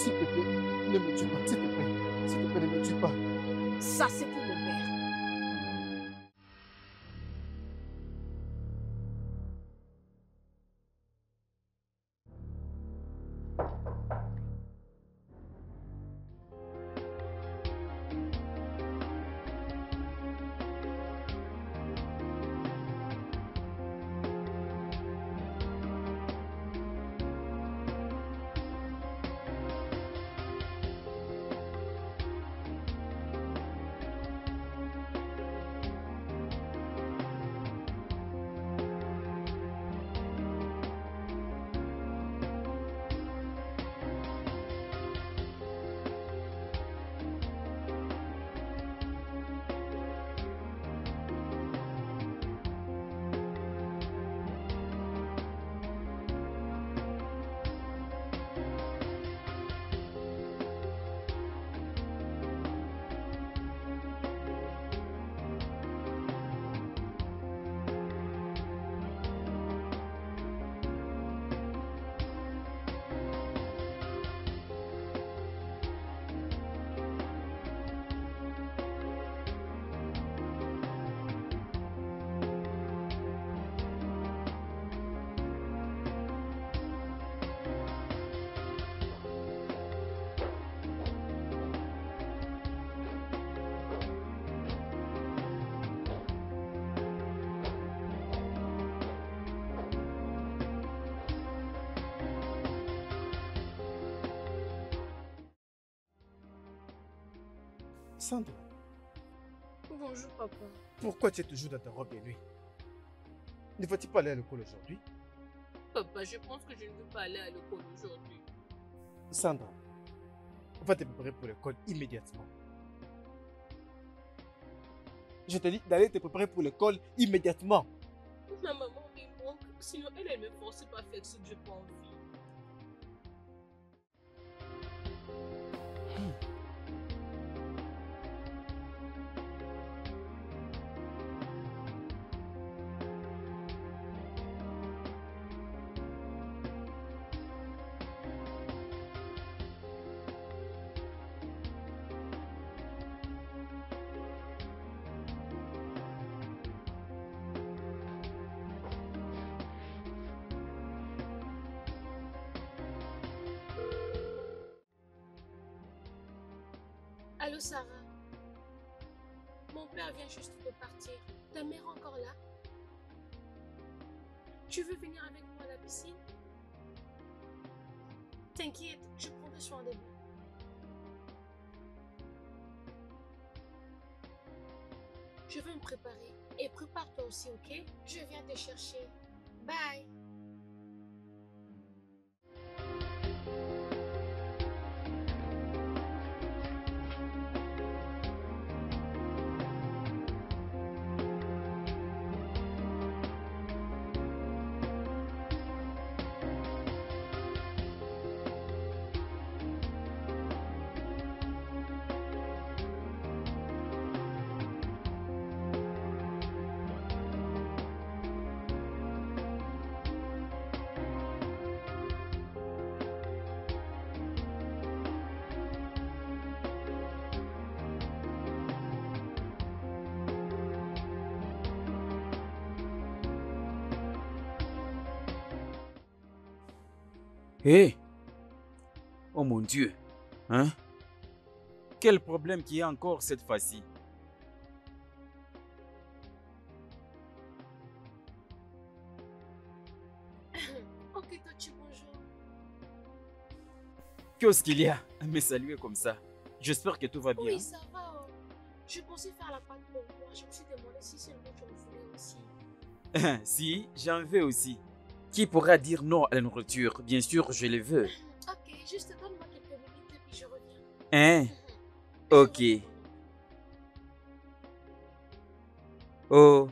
S'il te plaît, ne me tue pas, s'il te plaît. S'il te plaît, ne me tue pas. Ça, c'est pour mon père. Sandra, Bonjour, papa. pourquoi tu es toujours dans ta robe de nuit? Ne vas-tu pas aller à l'école aujourd'hui? Papa, je pense que je ne veux pas aller à l'école aujourd'hui. Sandra, va te préparer pour l'école immédiatement. Je te dis d'aller te préparer pour l'école immédiatement. Ma maman me manque, sinon elle me force pas à faire ce que j'ai pas envie. Allô, Sarah. Mon père vient juste de partir. Ta mère est encore là? Tu veux venir avec moi à la piscine? T'inquiète, je prendrai soin de lui. Je vais me préparer. Et prépare-toi aussi, ok? Je viens te chercher. Bye! Hé! Oh mon Dieu! Hein? Quel problème qu'il y a encore cette fois-ci? Ok, Tochi, bonjour. Qu'est-ce qu'il y a à me saluer comme ça? J'espère que tout va bien. Oui, ça va. Oh. Je pensais faire la pâte pour moi. Je me suis demandé si seulement tu en voulais aussi. Si, j'en veux aussi. Qui pourra dire non à la nourriture? Bien sûr, je le veux. Ok, juste donne-moi quelques minutes et puis je reviens. Hein? Je Ok. reviens. Oh.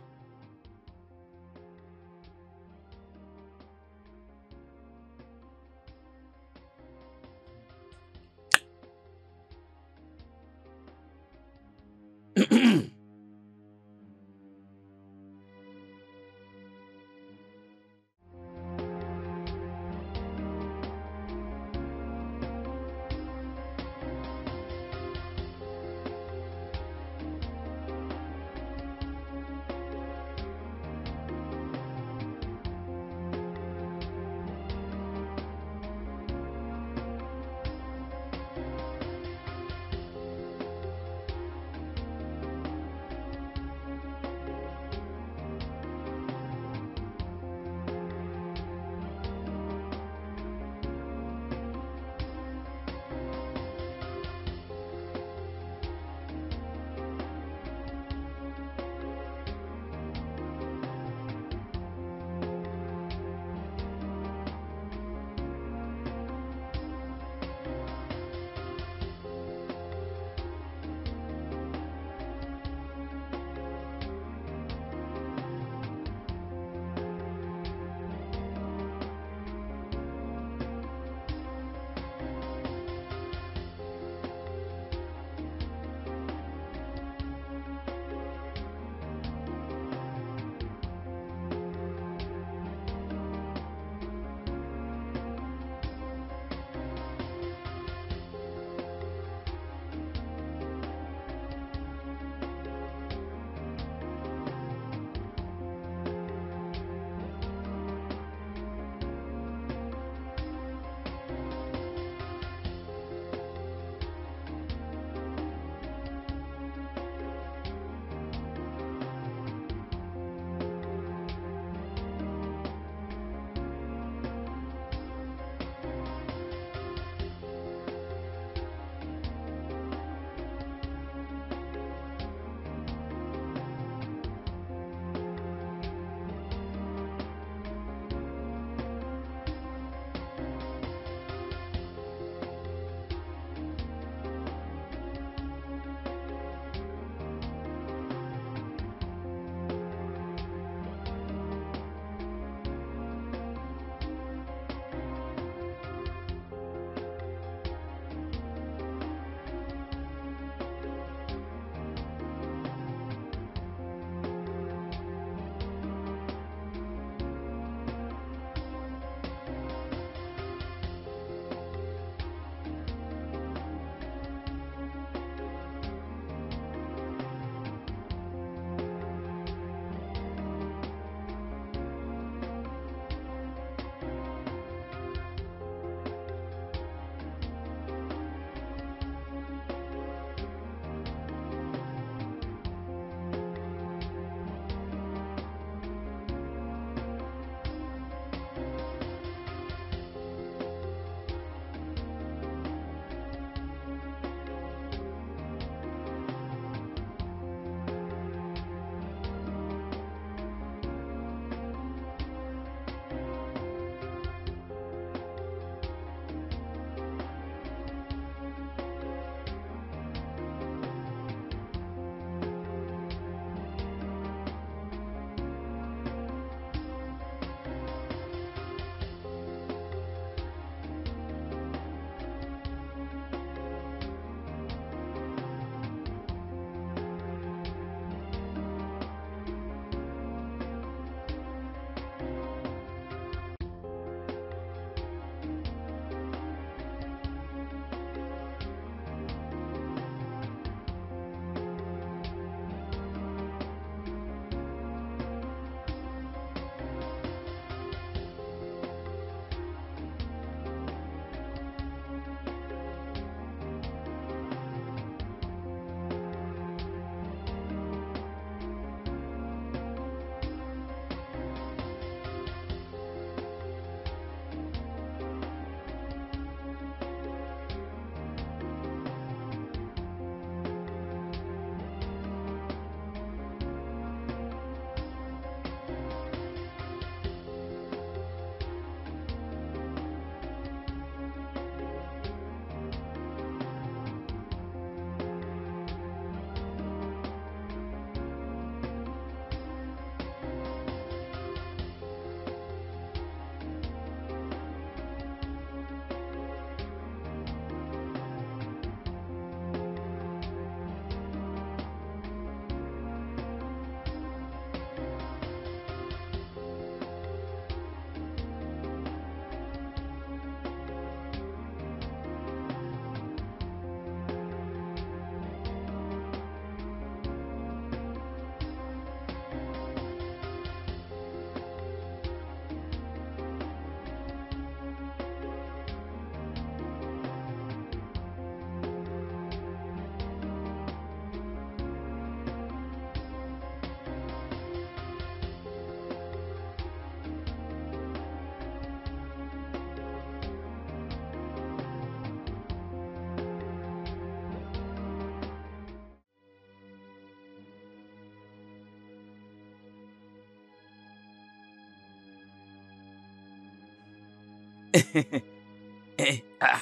Ah,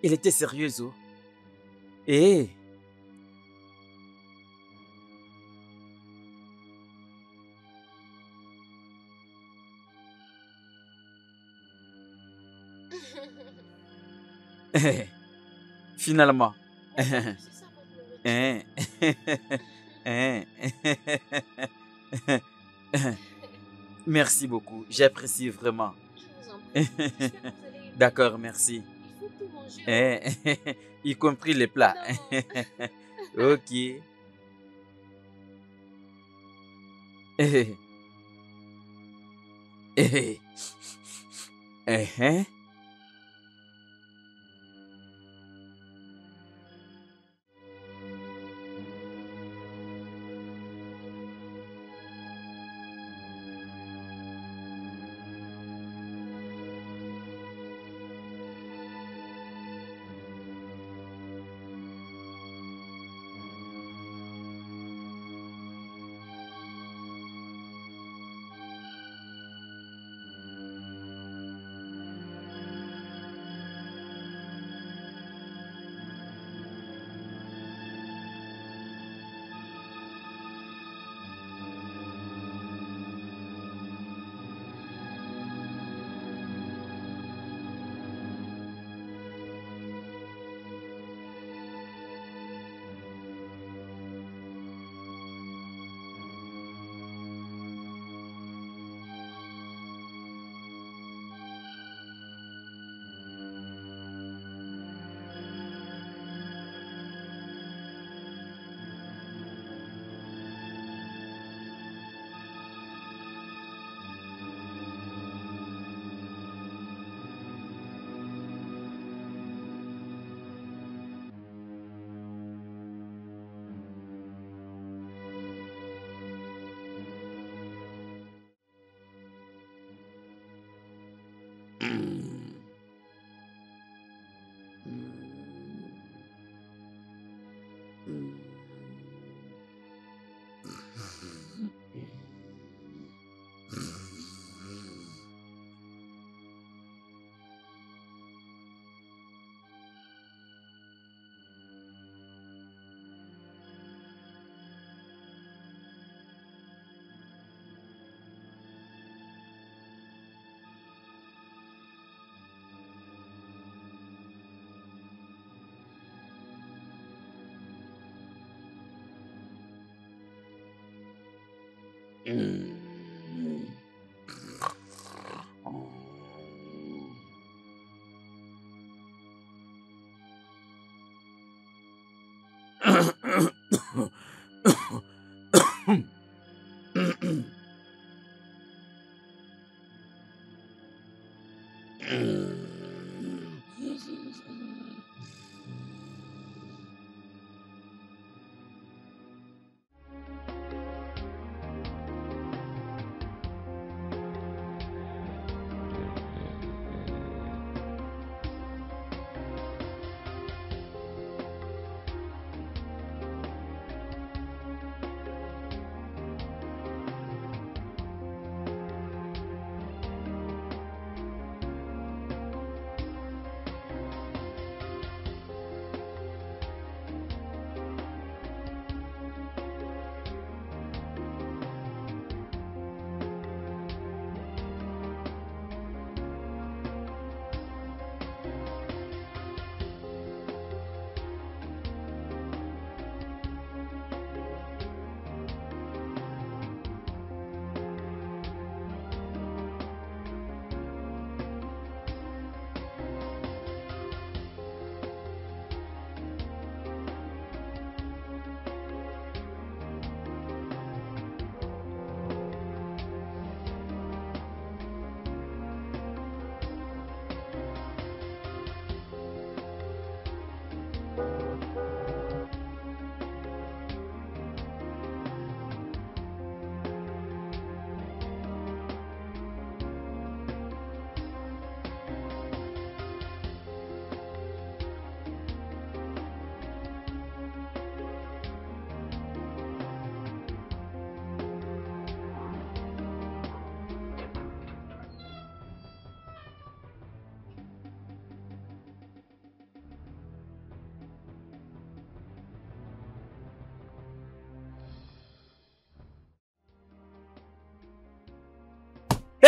il était sérieuse, oh. Eh. Finalement. Madame, c'est ça votre nourriture. Hein. Hein. Merci beaucoup, j'apprécie vraiment. Je vous en prie. J'espère que vous allez aimer. D'accord, merci. Il faut tout manger. Hein. Y compris les plats. Non. Ok. Eh. Eh. Eh.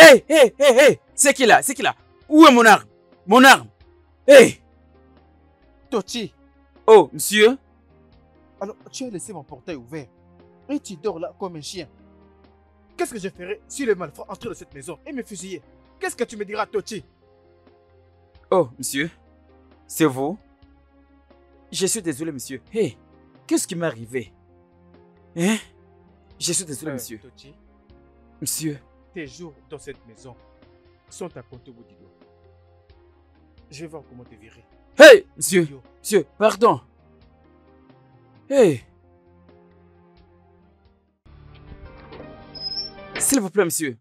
Hey, hey, hey, hey! C'est qui là? C'est qui là? Où est mon arme? Mon arme! Hey! Tochi, Oh, monsieur? alors tu as laissé mon portail ouvert et tu dors là comme un chien. Qu'est-ce que je ferais si les malfrats entraient dans cette maison et me fusillaient? Qu'est-ce que tu me diras, Tochi? Oh, monsieur? C'est vous? Je suis désolé, monsieur. Hey! Qu'est-ce qui m'est arrivé? Hein? Je suis désolé, monsieur. Tochi, Monsieur? tes jours dans cette maison sont à compter au bout du doigt. Je vais voir comment te virer. Hey! Monsieur! Idiot. Monsieur, pardon! Hey! S'il vous plaît, monsieur.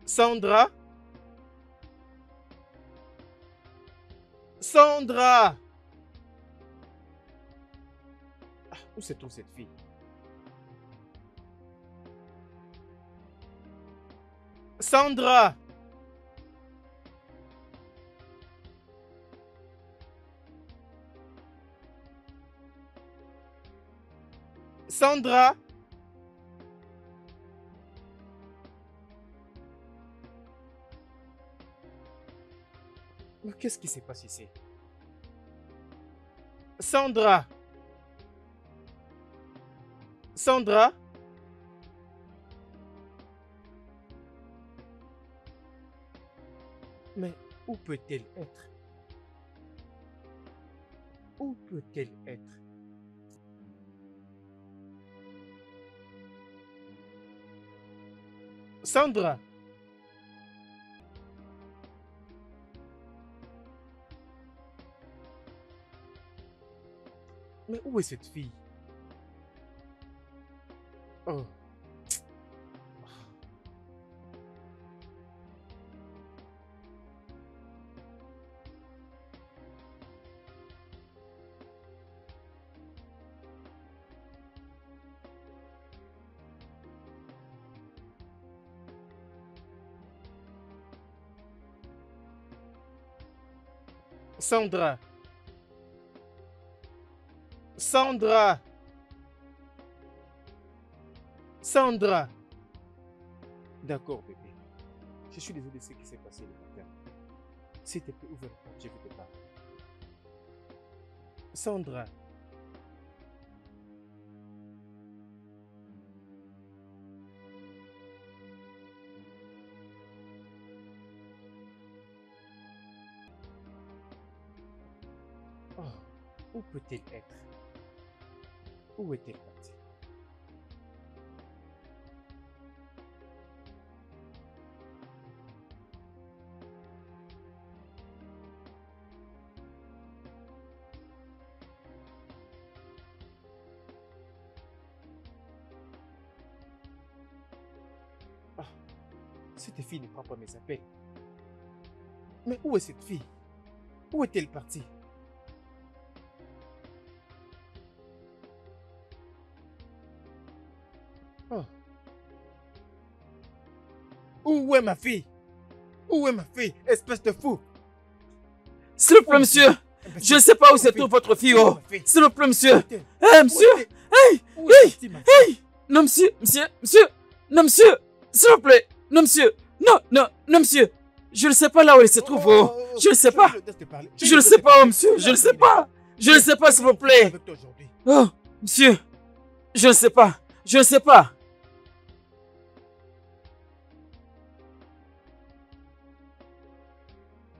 Sandra? Sandra! Ah, où se trouve cette fille? Sandra! Sandra? Mais qu'est-ce qui s'est passé ici? Sandra? Sandra? Mais où peut-elle être? Où peut-elle être? Sandra? Mais où est cette fille? Oh. Sandra? Sandra? Sandra? D'accord, bébé. Je suis désolé de ce qui s'est passé le matin. S'il te plaît, ouvre la porte, je vais te parler. Sandra? Oh, où peut-elle être? Où est-elle partie? Ah, cette fille ne prend pas mes appels. Mais où est cette fille? Où est-elle partie? Oh. Où est ma fille? Où est ma fille? Espèce de fou! S'il vous plaît, monsieur! Je ne sais pas où se trouve votre fille, oh! S'il vous plaît, monsieur! Hey, monsieur! Hey! Hey! Hey! Non, monsieur! Monsieur! Monsieur! Non, monsieur! S'il vous plaît! Non, monsieur! Non, non, non, monsieur! Je ne sais pas là où elle se trouve, oh! Je ne sais pas! Je ne sais pas, oh, monsieur! Je ne sais pas! Je ne sais pas, s'il vous plaît! Oh, monsieur! Je ne sais pas! Je ne sais pas!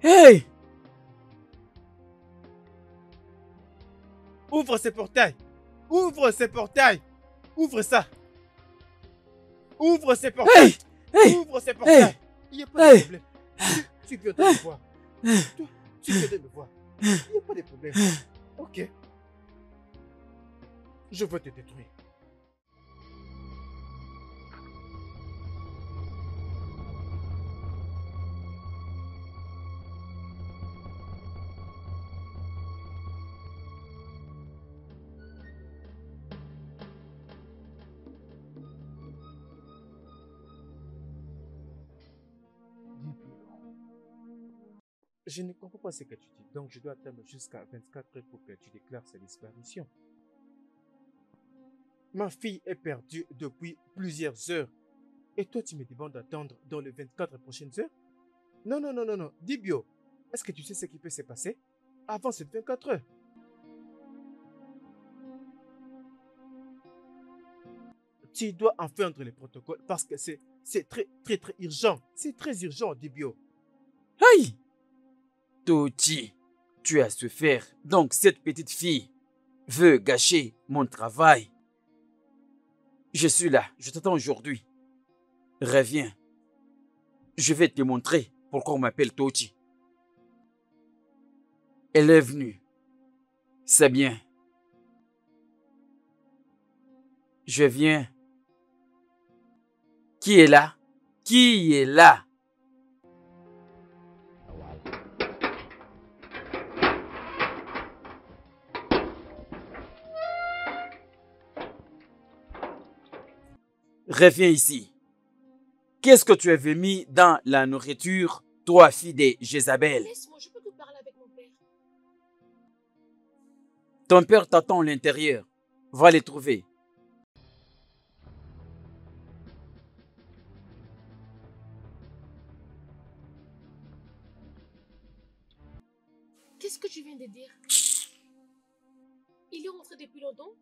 Hey! Ouvre ces portails! Ouvre ces portails! Ouvre ça! Ouvre ces portails! Hey! Hey! Ouvre ces portails! Il n'y a pas de problème. Tu viens de me voir. Tu viens de me voir. Il n'y a pas de problème. Ok. Je veux te détruire. Je ne comprends pas ce que tu dis. Donc, je dois attendre jusqu'à 24 heures pour que tu déclares sa disparition. Ma fille est perdue depuis plusieurs heures. Et toi, tu me demandes d'attendre dans les 24 prochaines heures? Non, non, non, non, non. Dibio, est-ce que tu sais ce qui peut se passer avant ces 24 heures? Tu dois enfreindre les protocoles parce que c'est très, très, très urgent. C'est très urgent, Dibio. Aïe! Tochi, tu as su faire. Donc cette petite fille veut gâcher mon travail. Je suis là, je t'attends aujourd'hui. Reviens. Je vais te montrer pourquoi on m'appelle Tochi. Elle est venue. C'est bien. Je viens. Qui est là? Qui est là? Reviens ici. Qu'est-ce que tu avais mis dans la nourriture, toi, fille de Jézabel? Laisse-moi, je peux te parler avec mon père. Ton père t'attend à l'intérieur. Va les trouver. Qu'est-ce que tu viens de dire? Il est rentré depuis longtemps?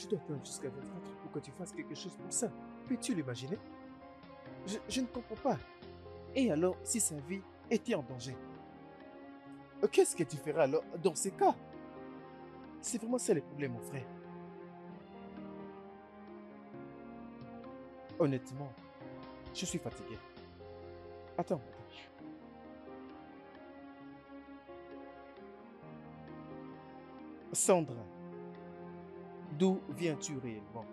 Je dois attendre jusqu'à 24 pour que tu fasses quelque chose pour ça. Peux-tu l'imaginer? Je ne comprends pas. Et alors, si sa vie était en danger, qu'est-ce que tu feras alors dans ces cas? C'est vraiment ça le problème, mon frère. Honnêtement, je suis fatigué. Attends. Sandra, d'où viens-tu réellement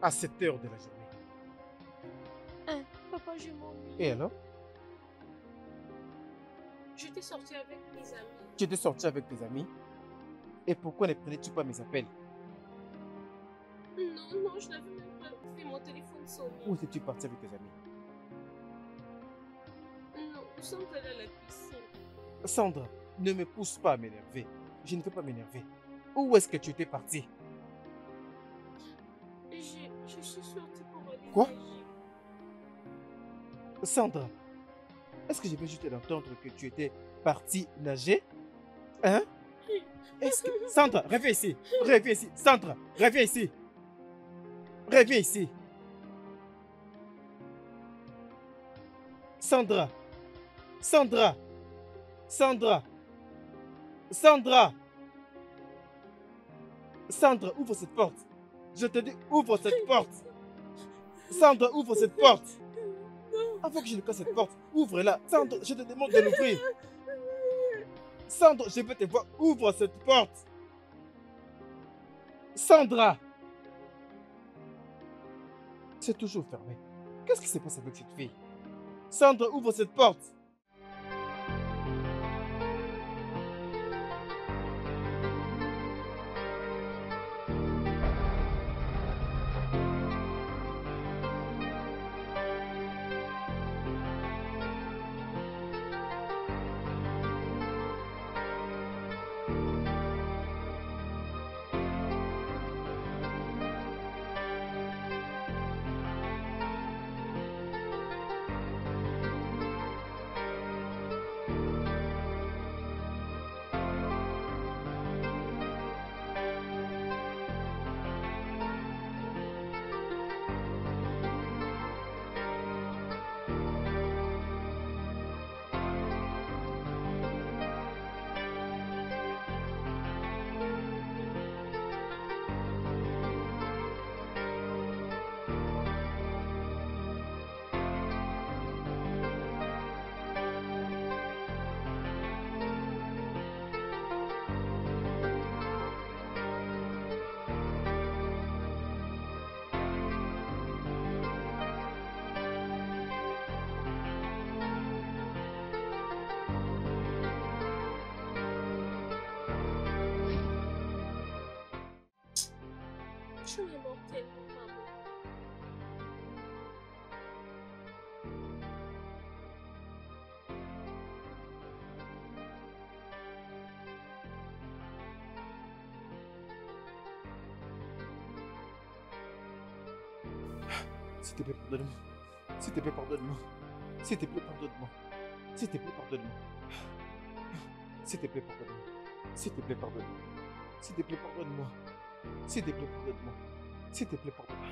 à cette heure de la journée? Hein, papa, je m'ennuie. Et alors? J'étais sortie avec mes amis. Tu étais sorti avec tes amis? Et pourquoi ne prenais-tu pas mes appels? Non, non, je n'avais même pas fait mon téléphone sonner. Où étais-tu parti avec tes amis? Non, nous sommes allés à la piscine. Sandra, ne me pousse pas à m'énerver. Je ne veux pas m'énerver. Où est-ce que tu étais parti? Je suis sortie pour aller Quoi? nager. Sandra, est-ce que je vais juste entendre que tu étais parti nager? Hein? Est-ce que... Sandra, reviens ici. Reviens ici. Sandra, reviens ici. Reviens ici. Sandra. Sandra. Sandra. Sandra. Sandra, ouvre cette porte. Je te dis, ouvre cette porte. Sandra, ouvre cette porte. Avant que je ne casse cette porte, ouvre-la. Sandra, je te demande de l'ouvrir. Sandra, je peux te voir. Ouvre cette porte. Sandra. C'est toujours fermé. Qu'est-ce qui se passe avec cette fille? Sandra, ouvre cette porte. Tu me manques tellement, maman. S'il te plaît, pardonne-moi. S'il te plaît, pardonne-moi. S'il te plaît, pardonne-moi. S'il te plaît, pardonne-moi. S'il te plaît, pardonne-moi. S'il te plaît, pardonne-moi. S'il te plaît, pardonne-moi. S'il te plaît, pardonne-moi. S'il te plaît, pardonne-moi.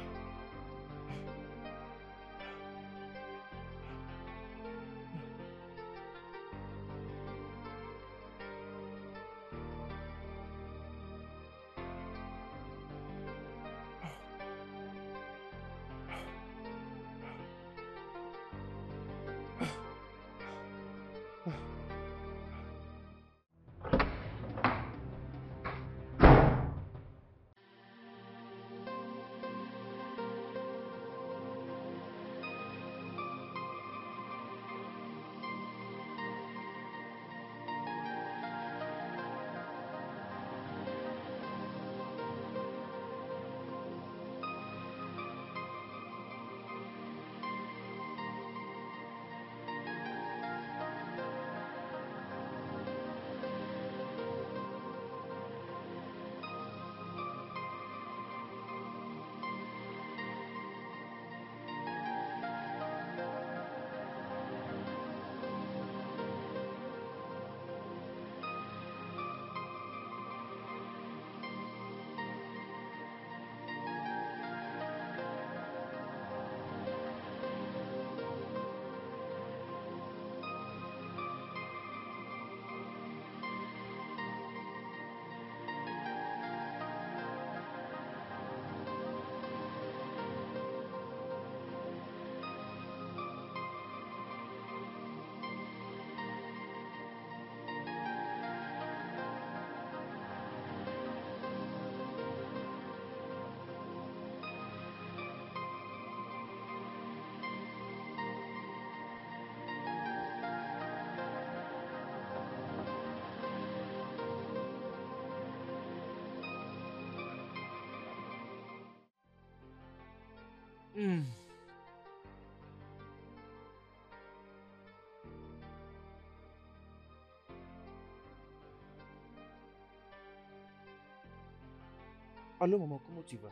Allô, maman, comment tu vas?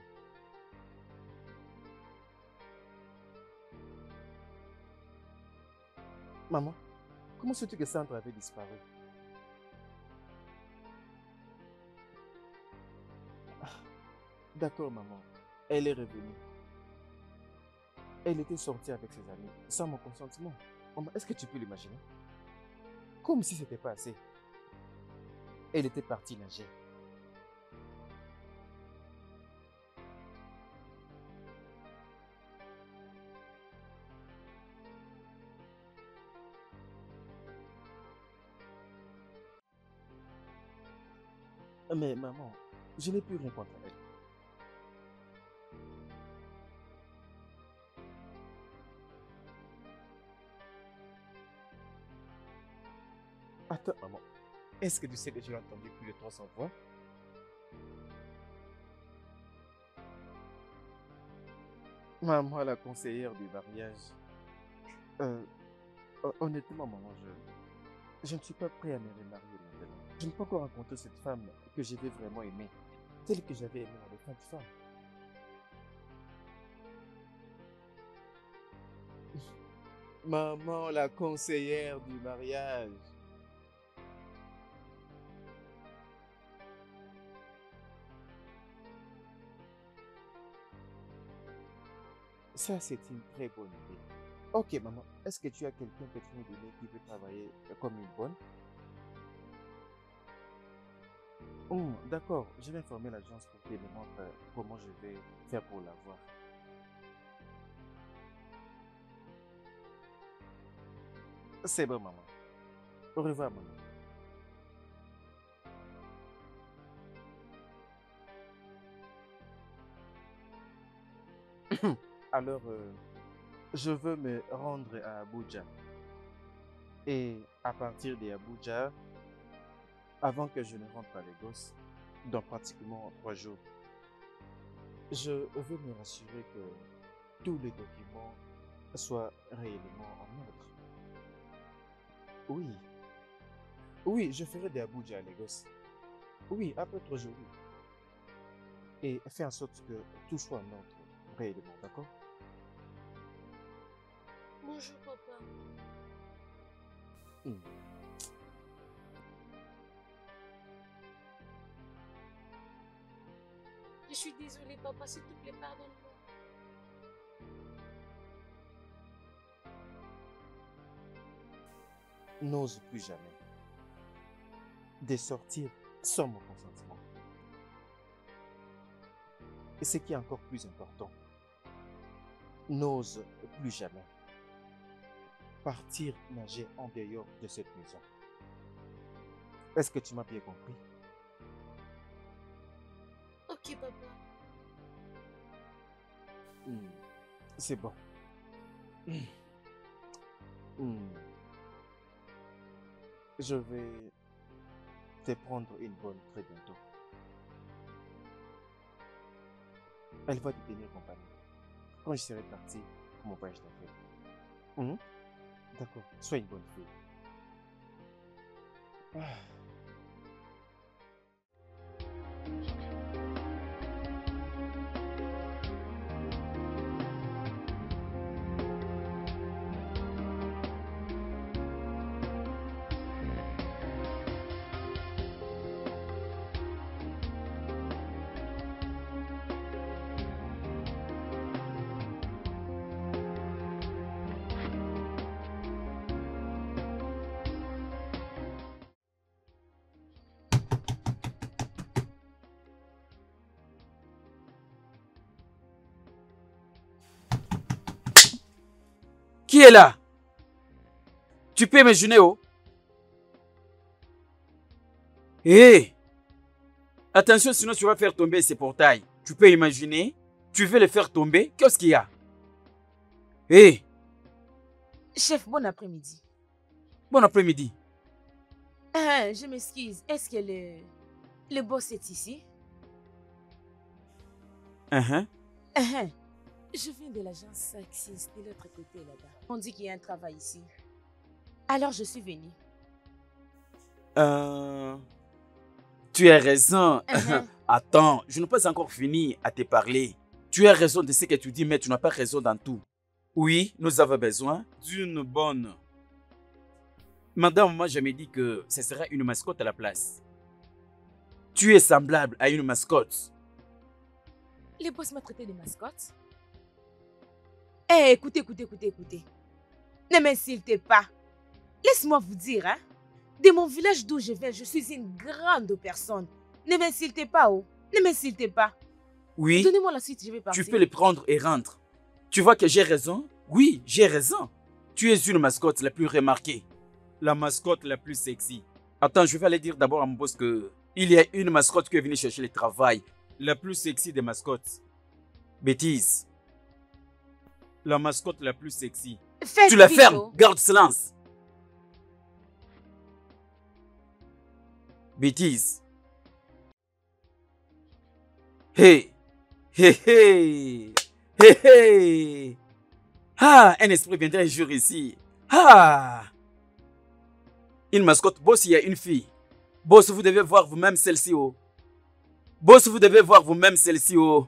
Maman, comment sais-tu que Sandra avait disparu? Ah, d'accord, maman. Elle est revenue. Elle était sortie avec ses amis, sans mon consentement. Maman, est-ce que tu peux l'imaginer? Comme si c'était pas assez. Elle était partie nager. Mais maman, je n'ai plus rien contre elle. Attends, maman. Est-ce que tu sais que tu l'as entendu plus de 300 fois? Maman, la conseillère du mariage. Euh, honnêtement, maman, je ne suis pas prêt à me remarier maintenant. Je n'ai pas encore rencontré cette femme que j'avais vraiment aimée, telle que j'avais aimé dans les fins de femme. Maman, la conseillère du mariage. Ça, c'est une très bonne idée. Ok, maman, est-ce que tu as quelqu'un que tu peux me donner qui peut travailler comme une bonne? D'accord, je vais informer l'agence pour qu'elle me montre comment je vais faire pour l'avoir. C'est bon, maman. Au revoir, maman. Alors, je veux me rendre à Abuja. Et à partir d'Abuja, avant que je ne rentre à Lagos, dans pratiquement 3 jours, Je veux me rassurer que tous les documents soient réellement en ordre. Oui, oui, je ferai des Abuja à Lagos. Oui, après 3 jours, oui. Et fais en sorte que tout soit en ordre réellement, d'accord? Bonjour, papa. Hmm. Je suis désolée, papa, s'il te plaît, pardonne-moi. N'ose plus jamais de sortir sans mon consentement. Et ce qui est encore plus important, n'ose plus jamais partir nager en dehors de cette maison. Est-ce que tu m'as bien compris? Ok, papa. Hmm, c'est bon. Hmm. Je vais te prendre une bonne très bientôt. Elle va te tenir compagnie quand je serai parti pour mon voyage d'affaires. Hmm? D'accord, sois une bonne fille. Ah. Qui est là? Tu peux imaginer, oh? Hé! Attention, sinon tu vas faire tomber ces portails. Tu peux imaginer? Tu veux les faire tomber? Qu'est-ce qu'il y a? Hé! Chef, bon après-midi. Bon après-midi. Je m'excuse. Est-ce que le boss est ici? Je viens de l'agence Axis de l'autre côté là-bas. On dit qu'il y a un travail ici. Alors je suis venue. Tu as raison. Attends, je n'ai pas encore fini à te parler. Tu as raison de ce que tu dis, mais tu n'as pas raison dans tout. Oui, nous avons besoin d'une bonne... Madame, moi je me dis que ce sera une mascotte à la place. Tu es semblable à une mascotte. Le boss m'a traité de mascotte. Écoutez. Ne m'insultez pas. Laisse-moi vous dire, hein. De mon village d'où je viens, je suis une grande personne. Ne m'insultez pas, oh. Ne m'insultez pas. Oui. Donnez-moi la suite, je vais partir. Tu peux le prendre et rentrer. Tu vois que j'ai raison? Oui, j'ai raison. Tu es une mascotte la plus remarquée. La mascotte la plus sexy. Attends, je vais aller dire d'abord à mon boss que il y a une mascotte qui est venue chercher le travail. La plus sexy des mascottes. Bêtise. La mascotte la plus sexy. Faites tu la vite, fermes. oh. Garde silence. Bêtise. Hey. Ah, un esprit viendra un jour ici. Ah. Une mascotte. Boss, il y a une fille. Boss, vous devez voir vous-même celle-ci, oh. Boss, vous devez voir vous-même celle-ci, oh.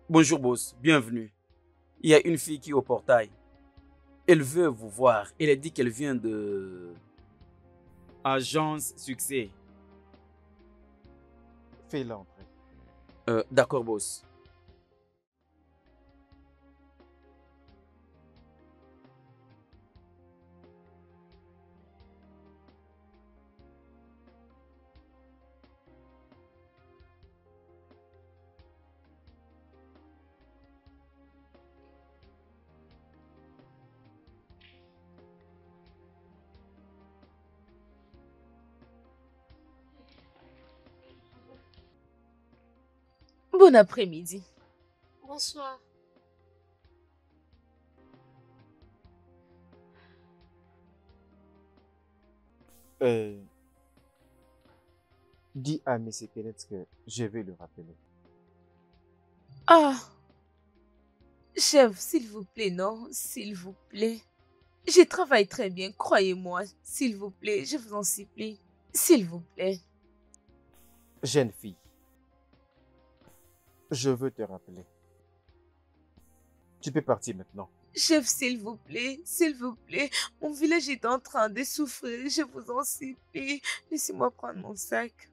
Bonjour, boss. Bienvenue. Il y a une fille qui est au portail. Elle veut vous voir. Elle a dit qu'elle vient de... Agence Succès. Fais-la entrer. D'accord, boss. Bon après-midi. Bonsoir. Euh, Dis à M. Kenneth que je vais le rappeler. Ah, chef, s'il vous plaît, non, s'il vous plaît. Je travaille très bien, croyez-moi. S'il vous plaît, je vous en supplie. S'il vous plaît. Jeune fille, je veux te rappeler. Tu peux partir maintenant. Chef, s'il vous plaît, s'il vous plaît. Mon village est en train de souffrir, je vous en supplie. Laissez-moi prendre mon sac.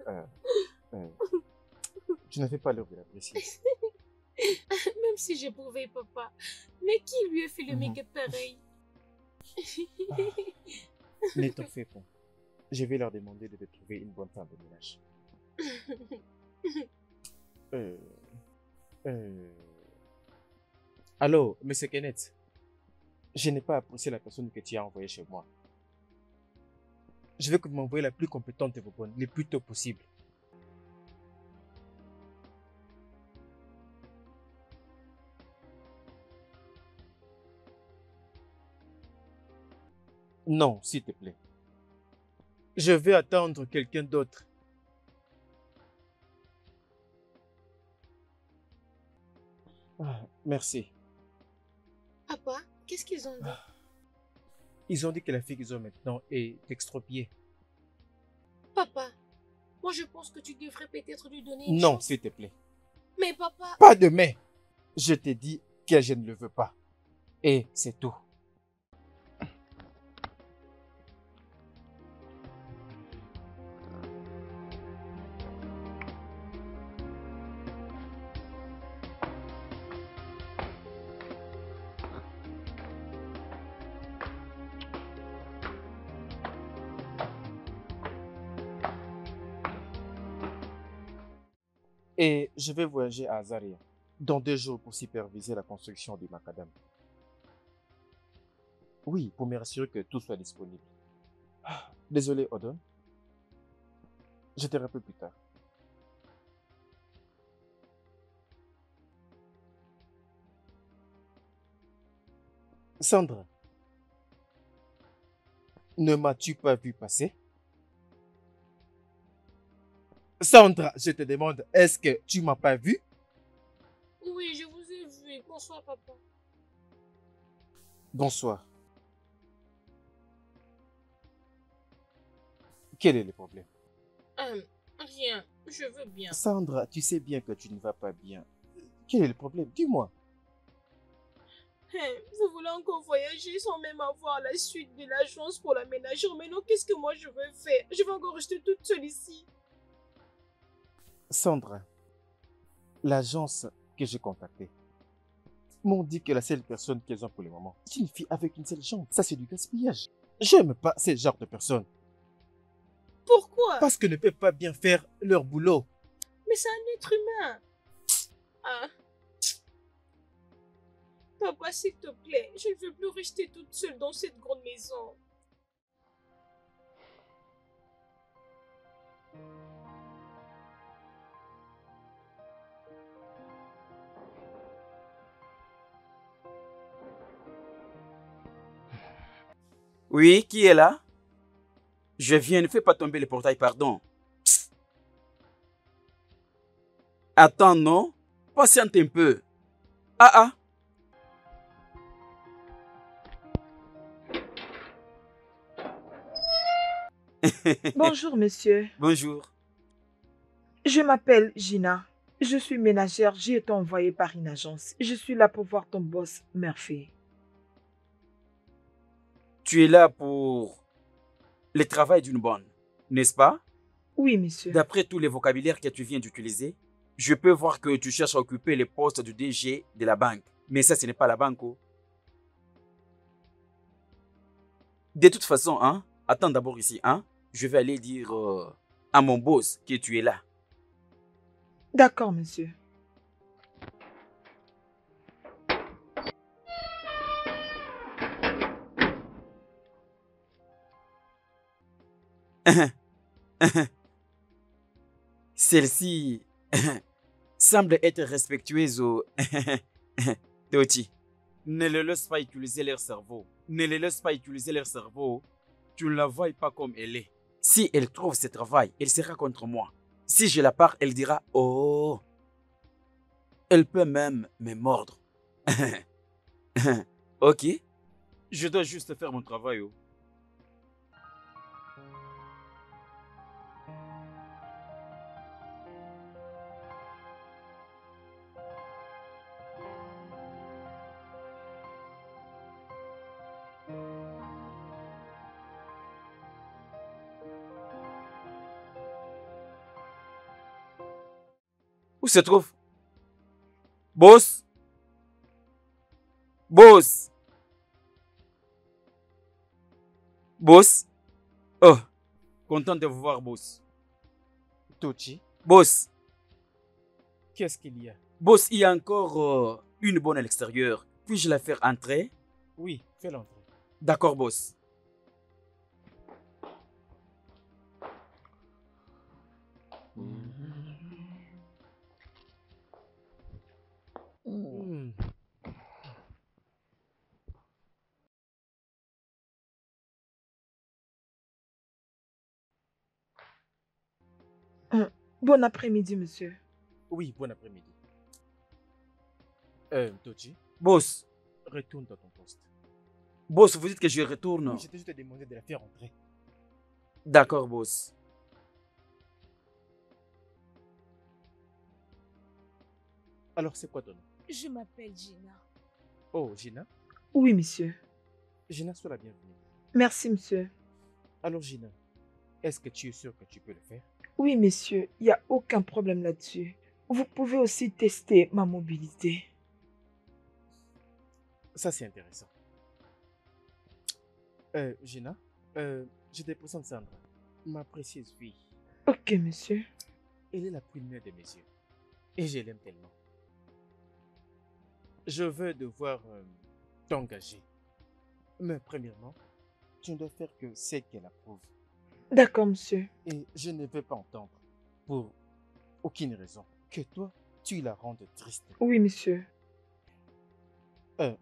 Euh, euh, tu ne fais pas l'heure de l'apprécier. Même si j'éprouvais papa. Mais qui lui a fait le Mhm. make-up pareil? Ne t'en fais pas. Je vais leur demander de te trouver une bonne femme de ménage. Allô, Monsieur Kenneth. Je n'ai pas apprécié la personne que tu as envoyée chez moi. Je veux que vous m'envoyez la plus compétente de vos bonnes, le plus tôt possible. Non, s'il te plaît. Je vais attendre quelqu'un d'autre. Ah, merci. Papa, qu'est-ce qu'ils ont dit? Ils ont dit que la fille qu'ils ont maintenant est extropiée. Papa, moi je pense que tu devrais peut-être lui donner une Non, chance. s'il te plaît. Mais papa, Pas de mais. Je t'ai dit que je ne le veux pas. Et c'est tout. Et je vais voyager à Azaria dans 2 jours pour superviser la construction du macadam. Oui, pour m'assurer que tout soit disponible. Désolé, Odon. Je te rappelle plus tard. Sandra, ne m'as-tu pas vu passer? Sandra, je te demande, est-ce que tu m'as pas vu? oui, je vous ai vu. Bonsoir, papa. Bonsoir. Quel est le problème? Rien, je veux bien. Sandra, tu sais bien que tu ne vas pas bien. Quel est le problème? Dis-moi. Vous voulez encore voyager sans même avoir la suite de l'agence pour la ménagère. Mais non, qu'est-ce que moi je veux faire? Je vais encore rester toute seule ici. Sandra, l'agence que j'ai contactée m'ont dit que la seule personne qu'elles ont pour le moment, c'est une fille avec une seule jambe. Ça, c'est du gaspillage. J'aime pas ce genre de personnes. Pourquoi? Parce qu'elles ne peuvent pas bien faire leur boulot. Mais c'est un être humain. Ah. Papa, s'il te plaît, je ne veux plus rester toute seule dans cette grande maison. Oui, qui est là? Je viens, ne fais pas tomber le portail, pardon. Attends, non? Patiente un peu. Ah. Bonjour, monsieur. Bonjour. Je m'appelle Gina. Je suis ménagère. J'ai été envoyée par une agence. Je suis là pour voir ton boss, Murphy. Tu es là pour le travail d'une bonne, n'est-ce pas? Oui, monsieur. D'après tous les vocabulaires que tu viens d'utiliser, je peux voir que tu cherches à occuper le poste du DG de la banque. Mais ça, ce n'est pas la banque. Oh. De toute façon, hein, attends d'abord ici. Hein, je vais aller dire à mon boss que tu es là. D'accord, monsieur. Celle-ci semble être respectueuse au Toti. Ne les laisse pas utiliser leur cerveau. Ne les laisse pas utiliser leur cerveau. Tu ne la vois pas comme elle est. Si elle trouve ce travail, elle sera contre moi. Si je la pars, elle dira « Oh !» Elle peut même me mordre. Ok. Je dois juste faire mon travail. Oh. Où se trouve? Boss? Boss? Boss? Oh, content de vous voir, boss. Tochi, Boss, qu'est-ce qu'il y a? boss, il y a encore une bonne à l'extérieur. Puis-je la faire entrer? Oui, fais l'entrée. D'accord, boss. Hmm. Bon après-midi, monsieur. Oui, bon après-midi. Tochi, Boss, retourne dans ton poste. boss, vous dites que je retourne. Oui, j'étais juste demandé de la faire entrer. D'accord, boss. Alors, c'est quoi ton nom? Je m'appelle Gina. Oh, Gina. Oui, monsieur. Gina, sois la bienvenue. Merci, monsieur. Alors, Gina, est-ce que tu es sûr que tu peux le faire? Oui, monsieur, il n'y a aucun problème là-dessus. Vous pouvez aussi tester ma mobilité. Ça, c'est intéressant. Gina, je te présente Sandra, ma précieuse fille. Ok, monsieur. Elle est la première de mes yeux. Et je l'aime tellement. Je veux devoir t'engager. Mais premièrement, tu ne dois faire que ce qu'elle approuve. D'accord, monsieur. Et je ne veux pas entendre, pour aucune raison, que toi, tu la rendes triste. Oui, monsieur.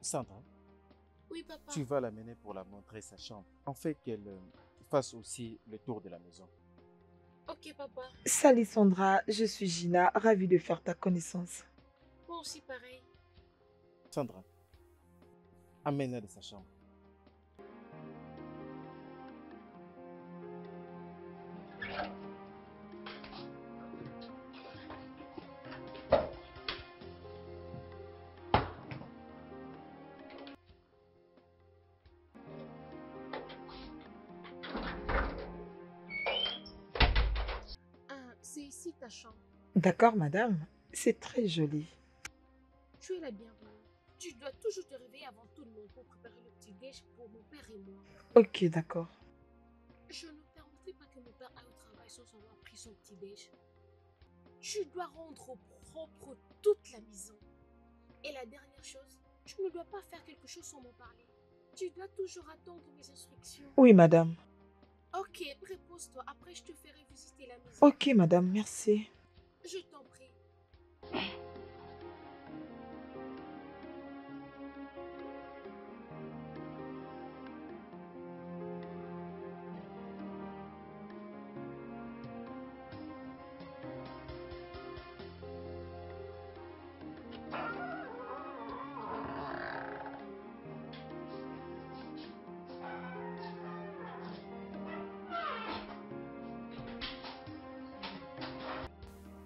Sandra, Oui, papa. tu vas l'amener pour la montrer sa chambre. En fait qu'elle fasse aussi le tour de la maison. Ok, papa. Salut Sandra, je suis Gina, ravie de faire ta connaissance. Moi aussi, pareil. Sandra, amène-la de sa chambre. C'est ici ta chambre. D'accord, madame. C'est très joli. Tu es la bienvenue. Tu dois toujours te réveiller avant tout le monde pour préparer le petit déj pour mon père et moi. Ok, d'accord. Je ne permettrai pas que mon père aille au travail sans avoir pris son petit déj. Tu dois rendre propre toute la maison. Et la dernière chose, tu ne dois pas faire quelque chose sans m'en parler. Tu dois toujours attendre mes instructions. Oui, madame. Ok, repose-toi. Après, je te ferai visiter la maison. Ok, madame, merci. Je t'en prie.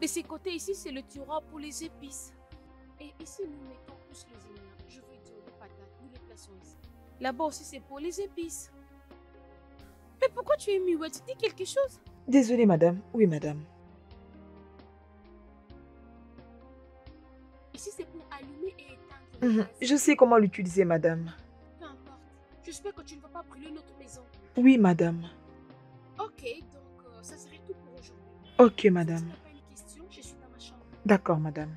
De ce côté ici, c'est le tiroir pour les épices. Et ici, nous mettons plus les oignons. Je veux dire les patates. Nous les plaçons ici. Là-bas aussi, c'est pour les épices. Mais pourquoi tu es muette? Tu dis quelque chose? Désolée, madame. Oui, madame. Ici, c'est pour allumer et éteindre le gaz. Je sais comment l'utiliser, madame. Peu importe. J'espère que tu ne vas pas brûler notre maison. Oui, madame. Ok, donc ça serait tout pour aujourd'hui. Ok, Si madame. tu n'as pas une question, je suis dans ma chambre. D'accord, madame.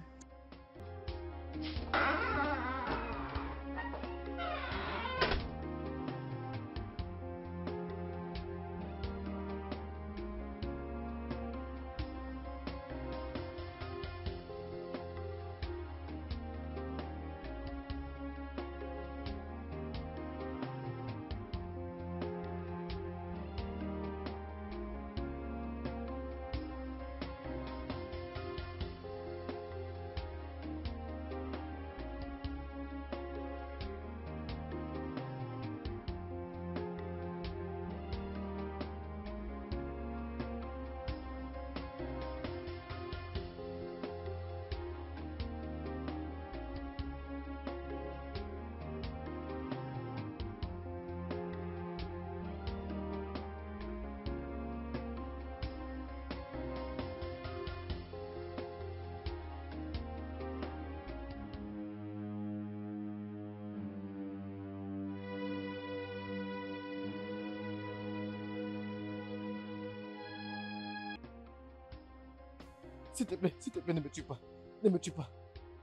s'il te plaît, ne me tue pas. Ne me tue pas.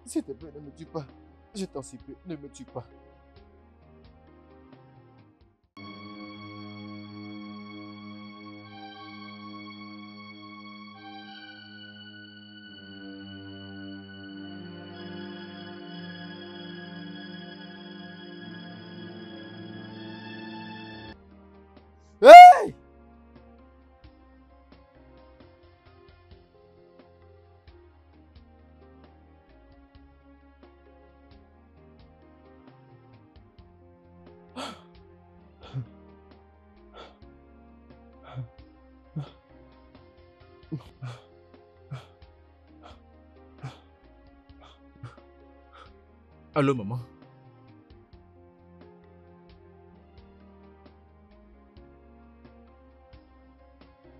S'il te plaît, ne me tue pas. Je t'en supplie, ne me tue pas. Hey! Allô, maman?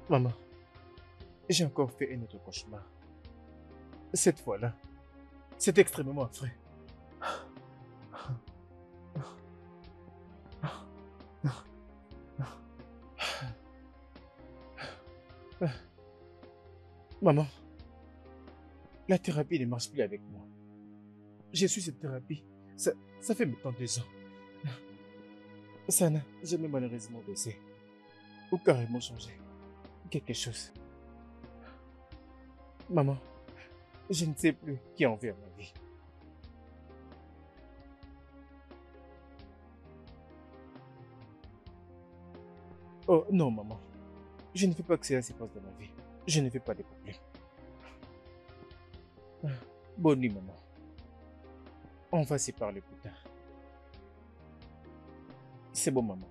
Maman, j'ai encore fait un autre cauchemar. Cette fois-là, c'est extrêmement affreux. Maman, la thérapie ne marche plus avec moi. J'ai su cette thérapie. Ça fait maintenant 2 ans. Ça n'a jamais malheureusement baissé. Ou carrément changé. Quelque chose. Maman, je ne sais plus qui envers ma vie. Oh non, maman. Je ne veux pas que cela se passe dans ma vie. Je ne veux pas de problème. Bonne nuit, maman. On va se parler plus tard. C'est bon, maman.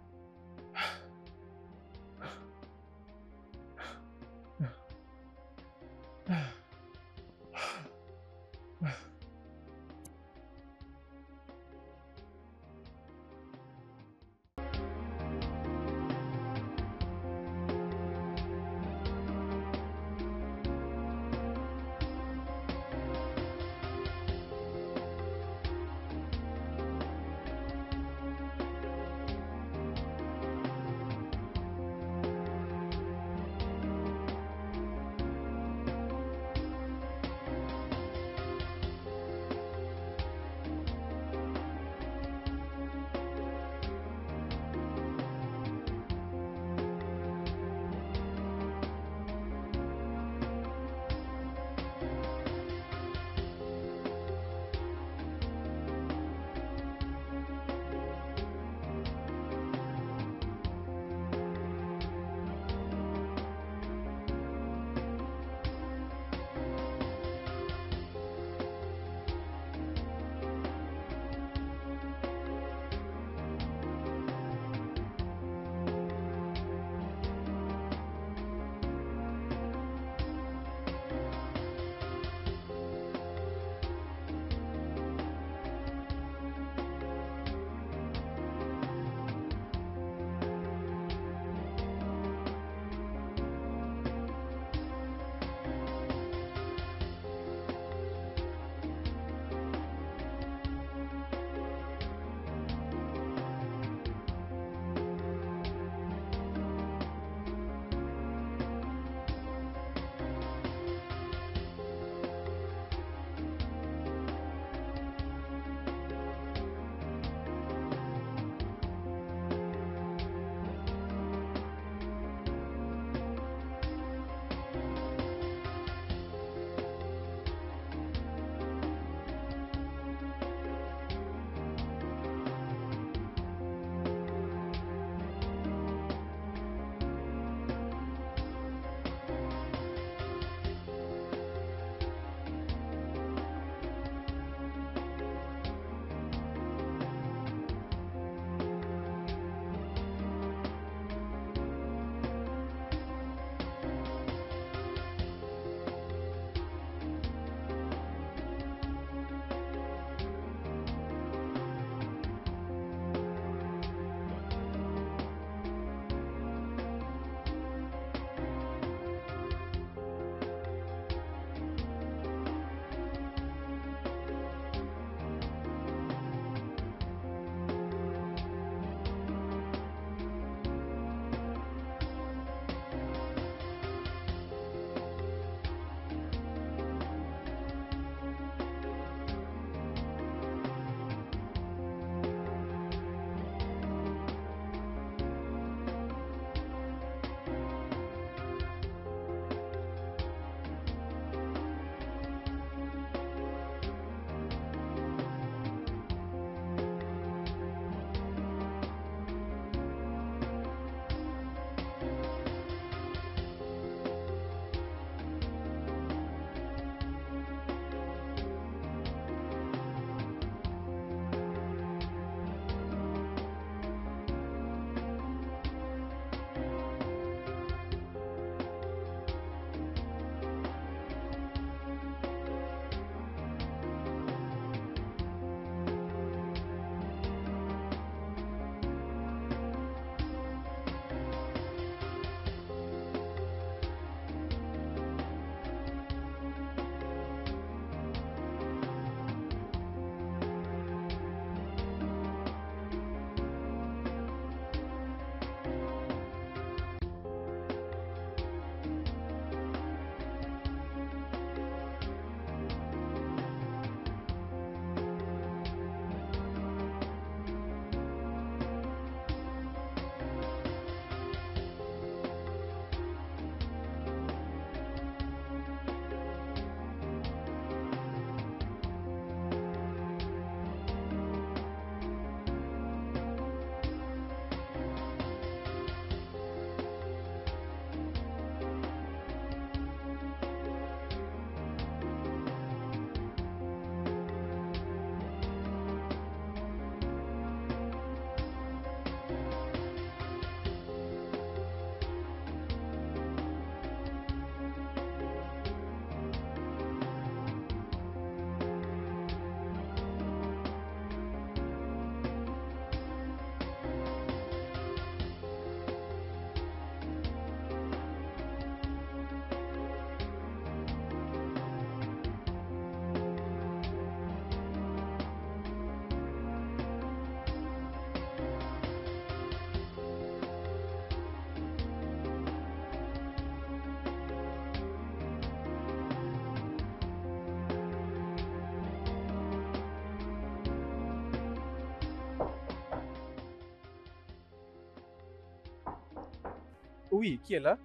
Oui, qui est là?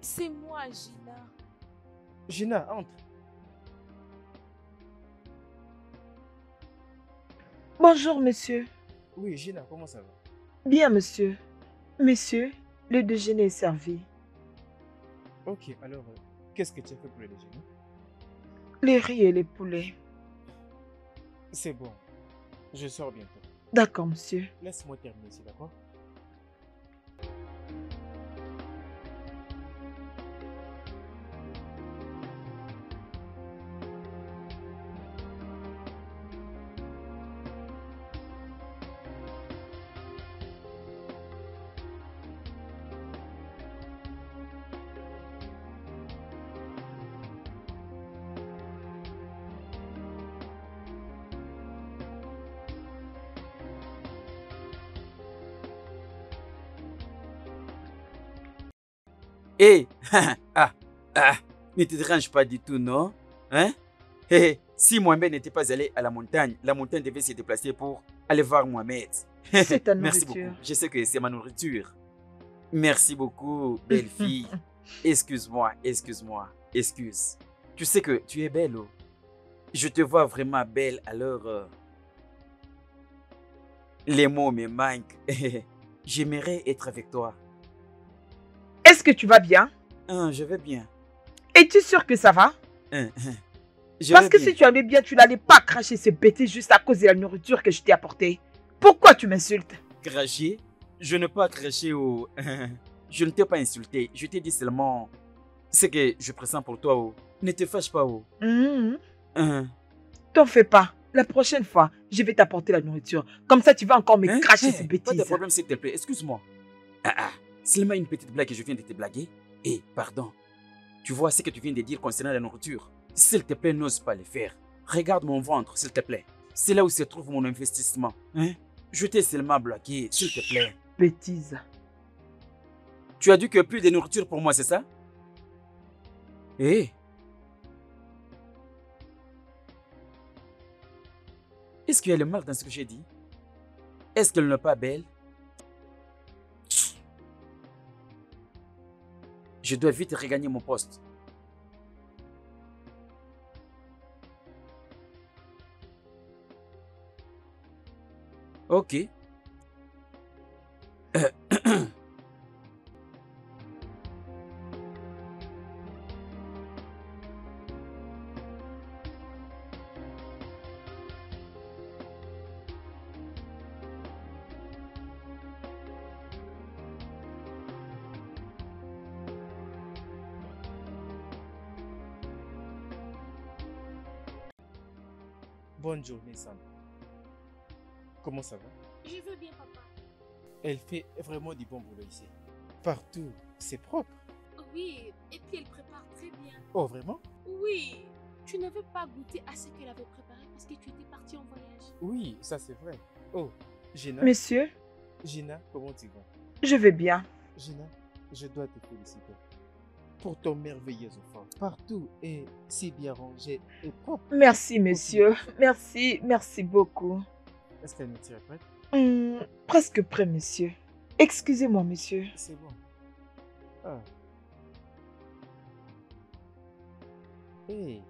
C'est moi, Gina. Gina, entre. Bonjour, monsieur. Oui, Gina, comment ça va? Bien, monsieur. Monsieur, le déjeuner est servi. Ok, alors, qu'est-ce que tu as fait pour le déjeuner? Les riz et les poulets. C'est bon, je sors bientôt. D'accord, monsieur. Laisse-moi terminer ici, d'accord? Hé, ah, ne te dérange pas du tout, non? Hein? Si Mohamed n'était pas allé à la montagne devait se déplacer pour aller voir Mohamed. C'est ta Merci nourriture. beaucoup. Je sais que c'est ma nourriture. Merci beaucoup, belle fille. Excuse-moi, excuse. Tu sais que tu es belle, oh. Je te vois vraiment belle, alors les mots me manquent. J'aimerais être avec toi. Est-ce que tu vas bien? Je vais bien. Es-tu sûr que ça va? Je Parce vais que bien. si tu allais bien, tu n'allais pas cracher ces bêtises juste à cause de la nourriture que je t'ai apportée. Pourquoi tu m'insultes? Cracher? Je n'ai pas craché au... Je ne t'ai pas insulté. Je t'ai dit seulement ce que je pressens pour toi. Oh. Ne te fâche pas. Oh. T'en fais pas. La prochaine fois, je vais t'apporter la nourriture. Comme ça, tu vas encore me cracher ces Pas de bêtises. problème, s'il te plaît. Excuse-moi. Seulement une petite blague que je viens de te blaguer. Pardon. Tu vois ce que tu viens de dire concernant la nourriture? S'il te plaît, n'ose pas le faire. Regarde mon ventre, s'il te plaît. C'est là où se trouve mon investissement. Je t'ai seulement bloqué, s'il te plaît. Bêtises. Tu as dit que plus de nourriture pour moi, c'est ça? Est-ce qu'il y a le mal dans ce que j'ai dit? Est-ce qu'elle n'est pas belle? Je dois vite regagner mon poste. Ok. Bonne journée, Sandra. Comment ça va? Je veux bien, papa. Elle fait vraiment du bon boulot ici. Partout, c'est propre. Oui, et puis elle prépare très bien. Oh, vraiment? Oui, tu n'avais pas goûté à ce qu'elle avait préparé parce que tu étais parti en voyage. Oui, ça c'est vrai. Oh, Gina. Monsieur, Gina, comment tu vas? je vais bien. Gina, je dois te féliciter pour ton merveilleux enfant. Partout est si bien rangé et propre. Merci, monsieur. Merci beaucoup. Est-ce que la nourriture est prête? Presque prêt, monsieur. Excusez-moi, monsieur. C'est bon. Ah. Hey.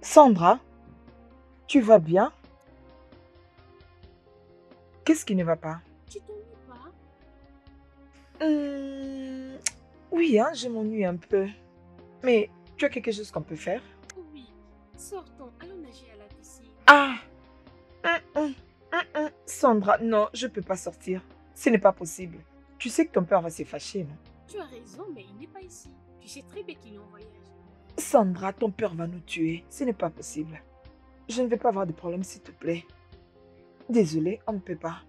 Sandra, tu vas bien? Qu'est-ce qui ne va pas? Tu t'ennuies pas? Oui, hein, je m'ennuie un peu. Mais tu as quelque chose qu'on peut faire? Oui. Sortons, allons nager à la piscine. Ah! Sandra, non, je peux pas sortir. Ce n'est pas possible. Tu sais que ton père va se fâcher, non? Tu as raison, mais il n'est pas ici. Tu sais très bien qu'il est en voyage. Sandra, ton père va nous tuer. Ce n'est pas possible. Je ne vais pas avoir de problème, s'il te plaît. Désolée, on ne peut pas.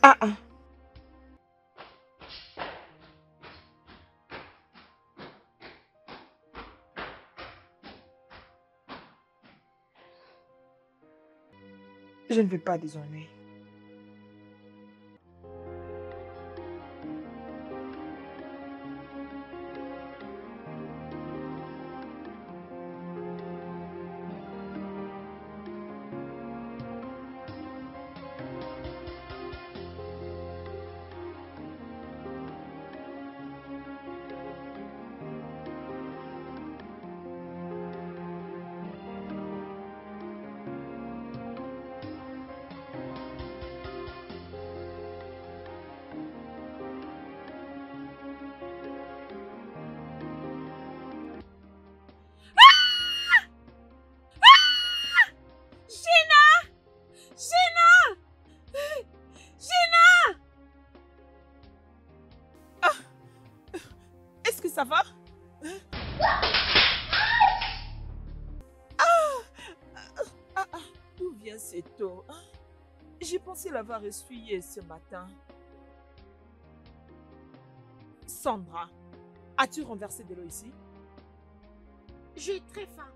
Ah. Je ne veux pas des ennuis. Est-ce que ça va? D'où vient cette eau? J'ai pensé l'avoir essuyée ce matin. Sandra, as-tu renversé de l'eau ici? J'ai très faim.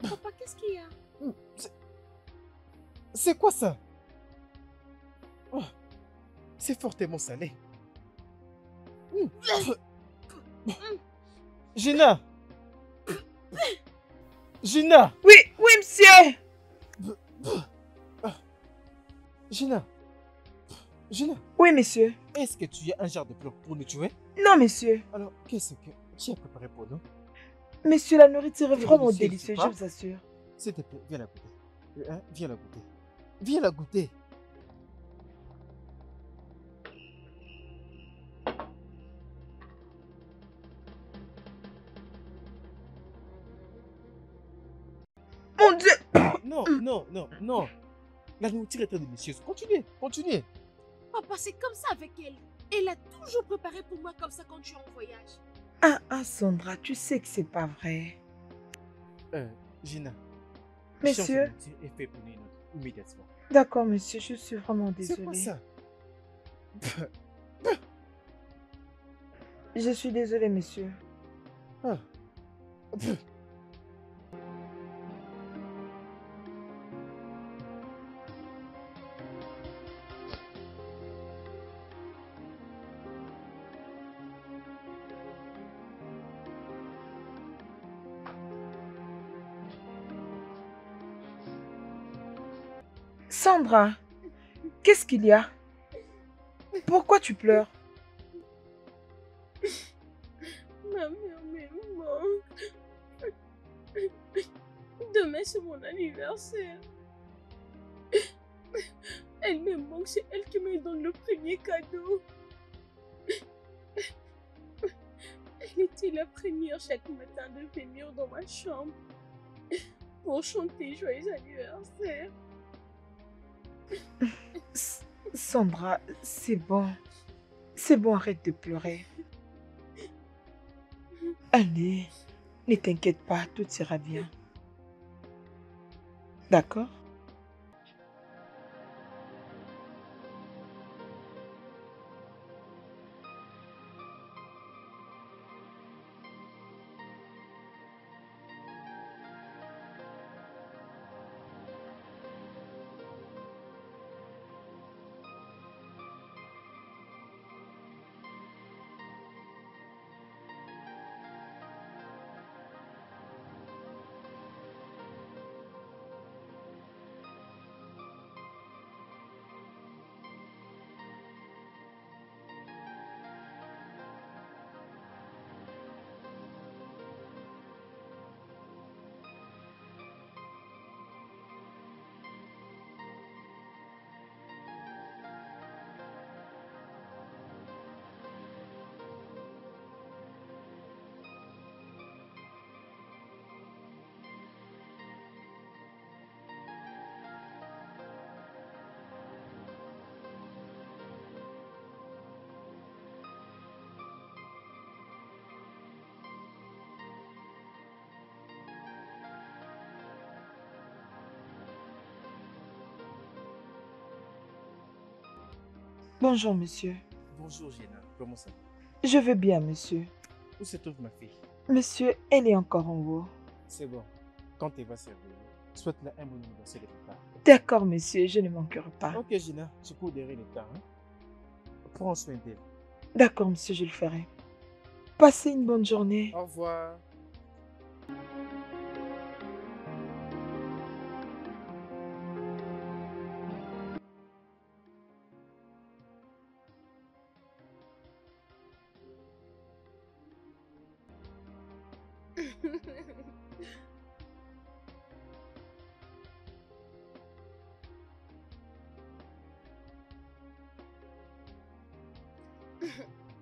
Papa, qu'est-ce qu'il y a? C'est quoi ça? Oh, c'est fortement salé. Gina! Gina! Oui, oui, monsieur. Gina! Gina! Oui, monsieur. Est-ce que tu as un genre de plan pour nous tuer? Non, monsieur. Alors, qu'est-ce que tu as préparé pour nous? Monsieur, la nourriture est C'est vraiment délicieux, délicieuse, tu sais je vous assure. S'il te plaît, viens la goûter. Hein? Viens la goûter. Viens la goûter. Mon Dieu. Non, non, non, non. La nourriture est très délicieuse. Continuez, continuez. Papa, c'est comme ça avec elle. Elle a toujours préparé pour moi comme ça quand tu es en voyage. Ah, Sandra, tu sais que c'est pas vrai. Gina. Monsieur. change de nourriture et fais pour nous une autre immédiatement. D'accord, monsieur, je suis vraiment C'est quoi désolée. ça? Je suis désolée, monsieur. Ah. Sandra, qu'est-ce qu'il y a? Pourquoi tu pleures? Ma mère me manque. Demain, c'est mon anniversaire. Elle me manque, c'est elle qui me donne le premier cadeau. Elle était la première chaque matin de venir dans ma chambre pour chanter joyeux anniversaire. Sandra, c'est bon. C'est bon, arrête de pleurer. Allez, ne t'inquiète pas, tout ira bien. D'accord? Bonjour, monsieur. Bonjour Gina, comment ça va? Je vais bien, monsieur. Où se trouve ma fille? Monsieur, elle est encore en haut. C'est bon. Quand elle va se réveiller, souhaite-la un bon anniversaire de papa. D'accord, monsieur, je ne manquerai pas. Ok Gina, je cours derrière le temps. Hein? Prends soin d'elle. D'accord, monsieur, je le ferai. Passez une bonne journée. Au revoir.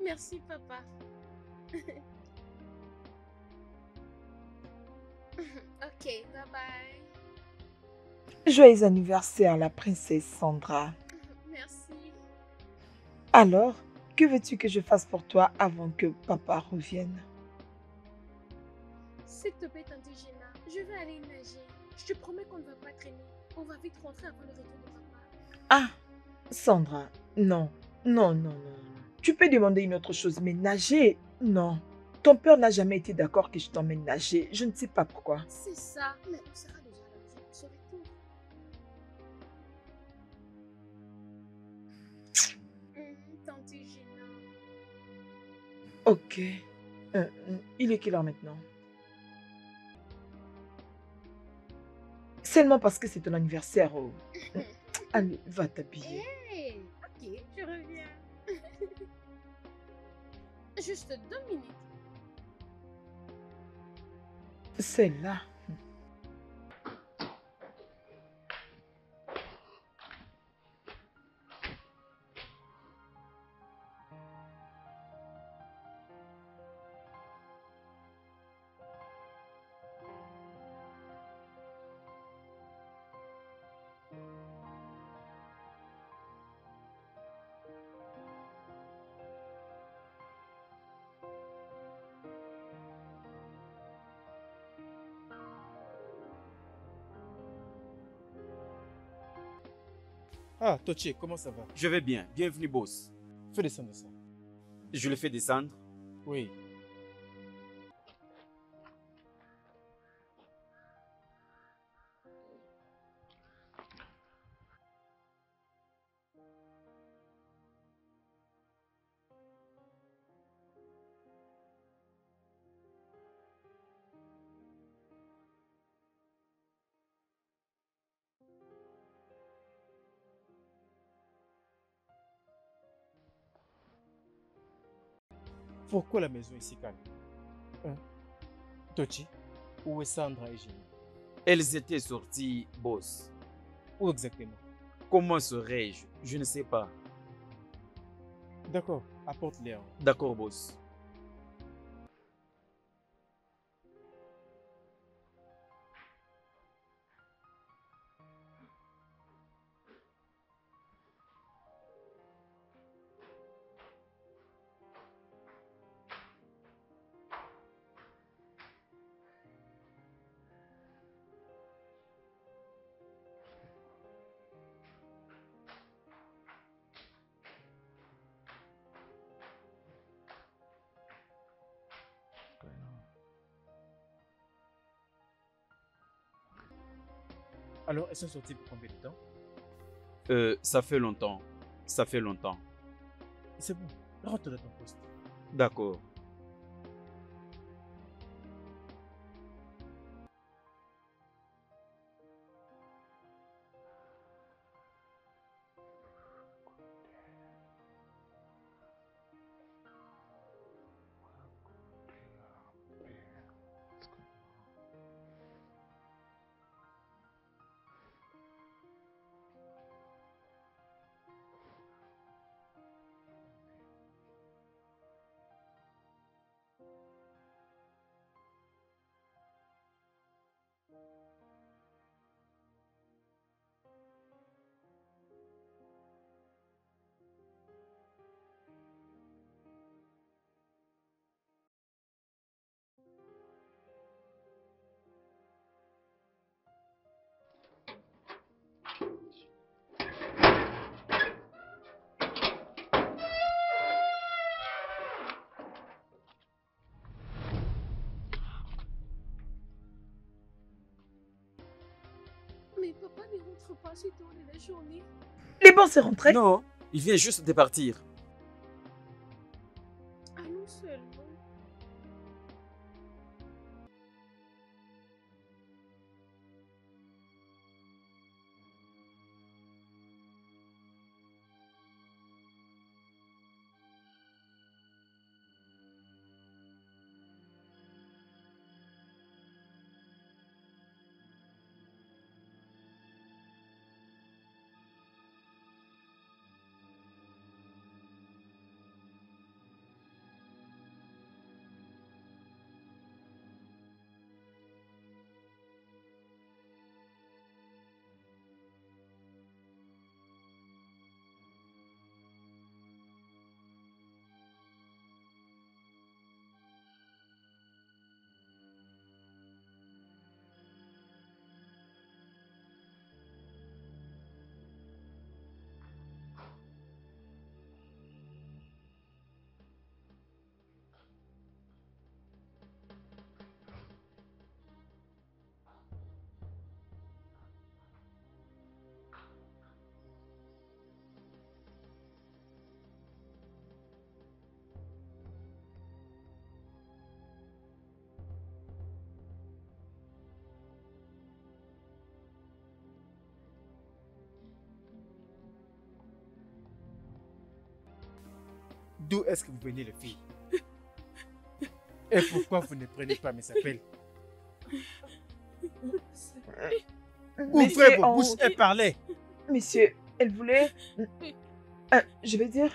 Merci, papa. Ok, bye bye. Joyeux anniversaire, la princesse Sandra. Merci. Alors, que veux-tu que je fasse pour toi avant que papa revienne? S'il te plaît, tante Gina, je vais aller nager. Je te promets qu'on ne va pas traîner. On va vite rentrer avant le retour de papa. Ah, Sandra, non, non, non, non, non. Tu peux demander une autre chose, mais nager, non. Ton père n'a jamais été d'accord que je t'emmène nager. Je ne sais pas pourquoi. C'est ça. Mais on sera déjà à la maison pour ce retour. Tante Gina. Ok. Il est quelle heure maintenant? Seulement parce que c'est ton anniversaire. Oh. Allez, va t'habiller. Hey, ok, je reviens. Juste 2 minutes. Celle-là. Ah, Toche, comment ça va? Je vais bien. Bienvenue, boss. Fais descendre ça. Je le fais descendre. Oui. Pourquoi la maison est si calme? Hein? Tochi, où est Sandra et Jenny? Elles étaient sorties, boss. Où exactement? Comment serais-je? Je ne sais pas. D'accord, apporte-les. D'accord, boss. Alors, elles sont sorties pour combien de temps? Ça fait longtemps. Ça fait longtemps. C'est bon, rentre dans ton poste. D'accord. Mais papa ne rentre pas si tôt de la journée. Les bons, c'est rentré. Non, il vient juste de partir. Allons seulement. D'où est-ce que vous venez, les filles? Et pourquoi vous ne prenez pas mes appels? Ouvrez vos bouches et parlez. Monsieur, elle voulait... je veux dire,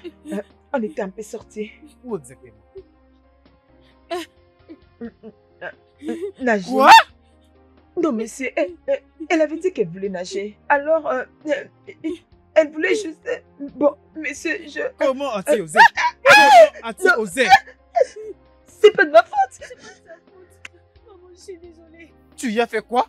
on était un peu sortis. Où exactement? Nager. Quoi? Non, monsieur, elle avait dit qu'elle voulait nager. Alors, elle voulait juste... Bon, monsieur, Comment as-tu osé? Comment as-tu osé? C'est pas de ma faute. C'est pas sa faute. Maman, je suis désolée. Tu y as fait quoi?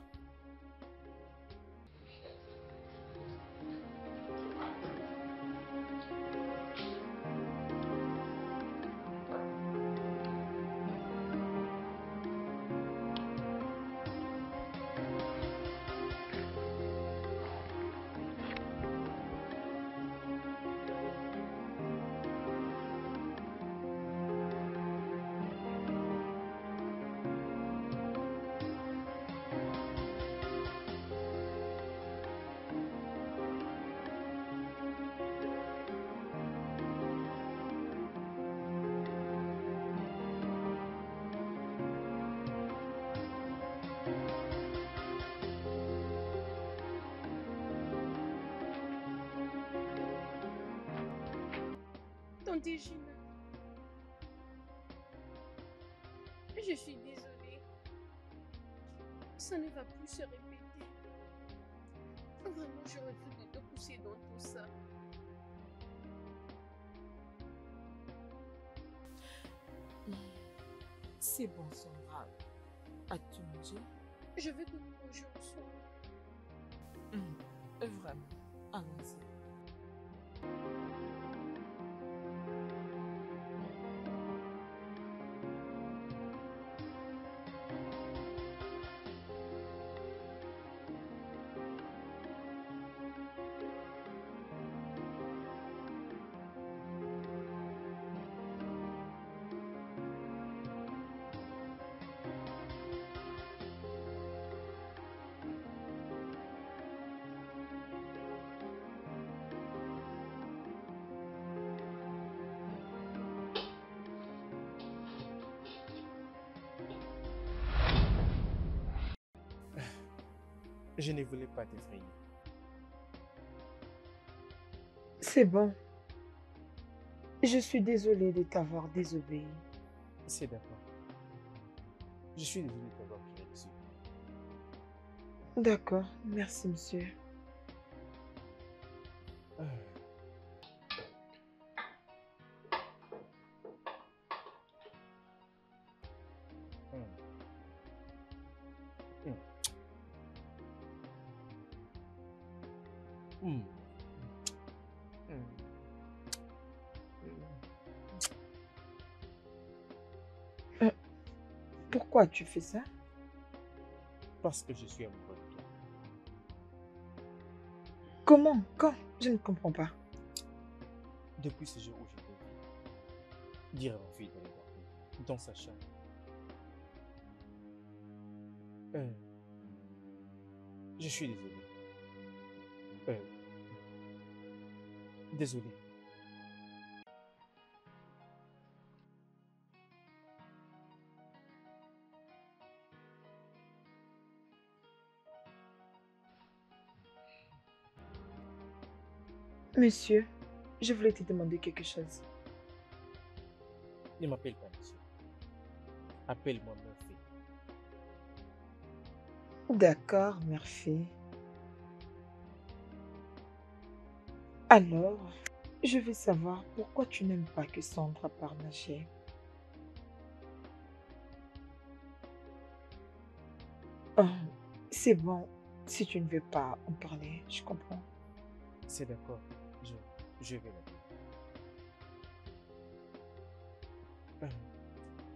Dégina, je suis désolée. Ça ne va plus se répéter. Vraiment, je refuse de te pousser dans tout ça. C'est bon, Sandra. As-tu mangé? Je veux que nous mangions ensemble. Vraiment. Allons-y. Je ne voulais pas t'effrayer. C'est bon. Je suis désolée de t'avoir désobéi. C'est d'accord. Je suis désolé de t'avoir tiré dessus. D'accord, merci, monsieur. Ah. Hmm. Hmm. Hmm. Hmm. Pourquoi tu fais ça? Parce que je suis amoureux de toi. Comment? Quand? Je ne comprends pas. Depuis ce jour où je t'ai vu dire à ma fille d'aller dormir dans sa chambre. Je suis désolé. Désolé. Monsieur, je voulais te demander quelque chose. Ne m'appelle pas monsieur. Appelle-moi Murphy. D'accord, Murphy. Alors, je veux savoir pourquoi tu n'aimes pas que Sandra part nager. Oh, c'est bon, si tu ne veux pas en parler, je comprends. C'est d'accord. Je vais l'appeler. Euh,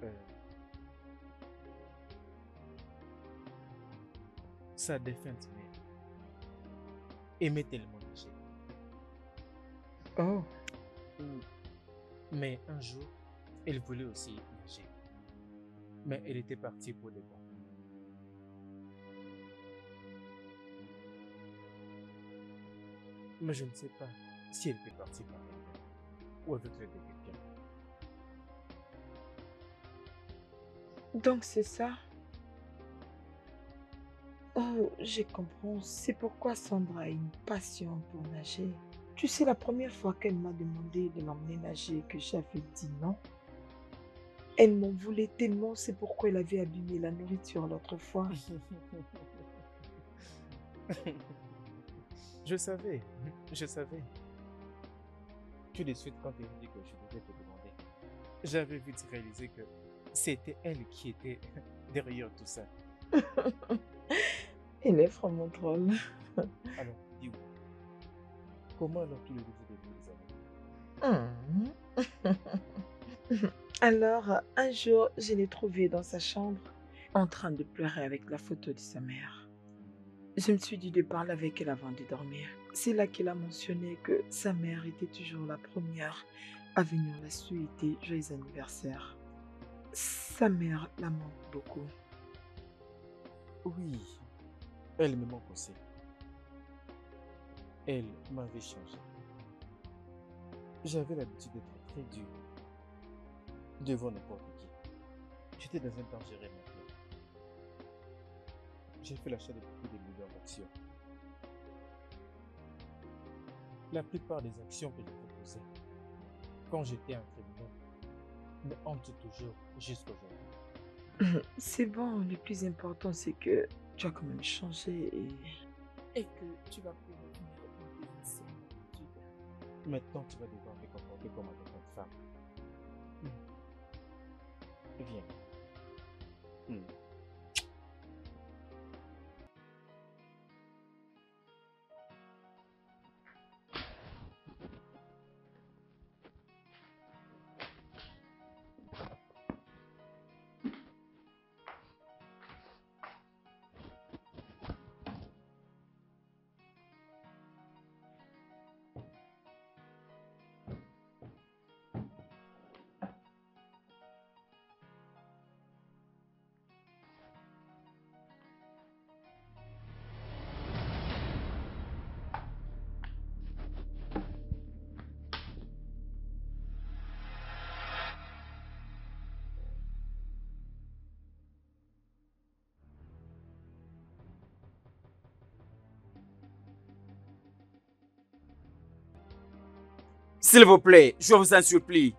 euh, Sa défunte mère aimait tellement nager. Oh, Mais un jour, elle voulait aussi nager. Mais elle était partie pour de bon. Mais je ne sais pas si elle était partie par elle-même ou avec l'aide de quelqu'un. donc c'est ça? Oh, je comprends. C'est pourquoi Sandra a une passion pour nager. Tu sais, la première fois qu'elle m'a demandé de l'emmener nager, que j'avais dit non, elle m'en voulait tellement, c'est pourquoi elle avait abîmé la nourriture l'autre fois. Je savais, je savais. Tout de suite, quand elle me dit que je devais te demander, j'avais vite réalisé que c'était elle qui était derrière tout ça. Elle est vraiment drôle. Alors, dis-moi, comment alors tous les deux vous devenez des amis? Alors, un jour, je l'ai trouvée dans sa chambre, en train de pleurer avec la photo de sa mère. Je me suis dit de parler avec elle avant de dormir. C'est là qu'elle a mentionné que sa mère était toujours la première à venir la souhaiter joyeux anniversaire. Sa mère la manque beaucoup. Oui, elle me manque aussi. Elle m'avait changé. J'avais l'habitude d'être très dur devant n'importe qui. J'étais dans un danger réel maintenant. J'ai fait l'achat de beaucoup de millions d'actions. La plupart des actions que j'ai proposées quand j'étais un criminel me hante toujours jusqu'aujourd'hui. C'est bon, le plus important c'est que tu as quand même changé Et que tu vas pouvoir devenir une plus saine d'habitude. Maintenant, tu vas devoir te comporter comme avec une femme. Viens. S'il vous plaît, je vous en supplie.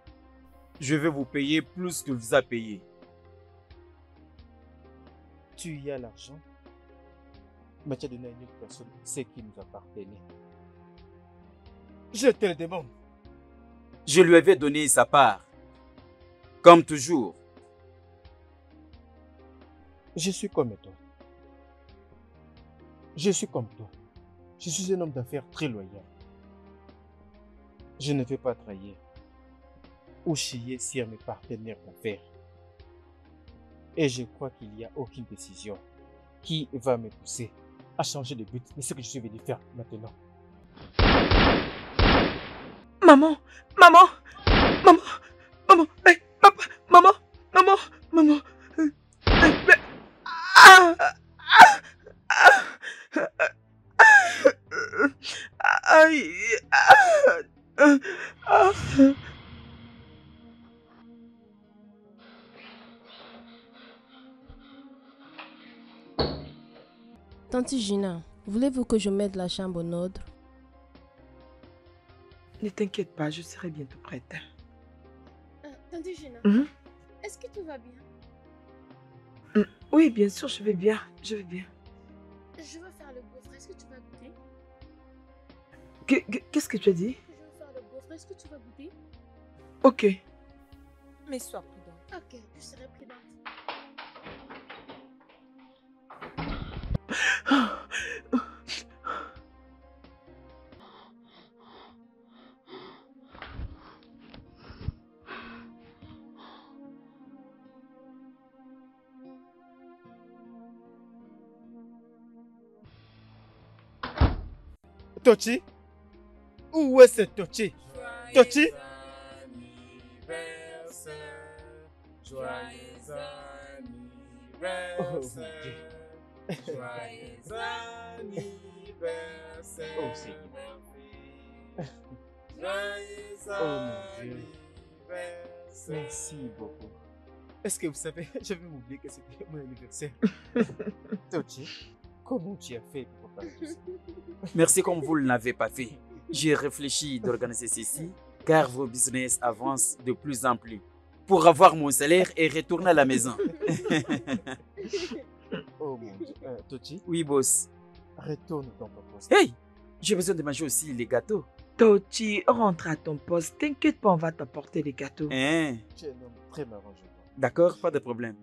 Je vais vous payer plus que vous a payé. Tu y as l'argent, mais tu as donné à une autre personne ce qui nous appartenait. Je te le demande. Je lui avais donné sa part. Comme toujours. Je suis comme toi. Je suis comme toi. Je suis un homme d'affaires très loyal. Je ne vais pas trahir ou chier sur mes partenaires d'affaires. Et je crois qu'il n'y a aucune décision qui va me pousser à changer de but. Mais ce que je suis venu faire maintenant. Maman, maman, maman, maman, hey, papa, maman, maman, maman. Aïe. Tante Gina, voulez-vous que je mette la chambre en ordre? Ne t'inquiète pas, je serai bientôt prête. Tante Gina, est-ce que tout va bien? Oui, bien sûr, je vais bien, je vais bien. Je veux faire le gaufre, est-ce que tu vas goûter? Qu'est-ce que tu as dit? Je veux faire le gaufre, est-ce que tu vas goûter? Ok. Mais sois prudent. Ok, je serai prudente. Tochi? Où est ce Tochi? Tochi? Joyeux anniversaire. Oh mon Dieu. Joyeux anniversaire. Oh Seigneur. Joyeux Oh mon Dieu. anniversaire. Merci beaucoup. Est-ce que vous savez, j'avais oublié que c'était mon anniversaire. Tochi, comment tu as fait pour préparer tout ça? Merci comme vous ne l'avez pas fait. J'ai réfléchi d'organiser ceci car vos business avancent de plus en plus. Pour avoir mon salaire et retourner à la maison. Oh mon Dieu. Tochi, Oui, boss. retourne dans ton poste. Hey, j'ai besoin de manger aussi les gâteaux. Tochi, rentre à ton poste. T'inquiète pas, on va t'apporter les gâteaux. Hein? Tu es un homme très marrant, je vois. D'accord, pas de problème.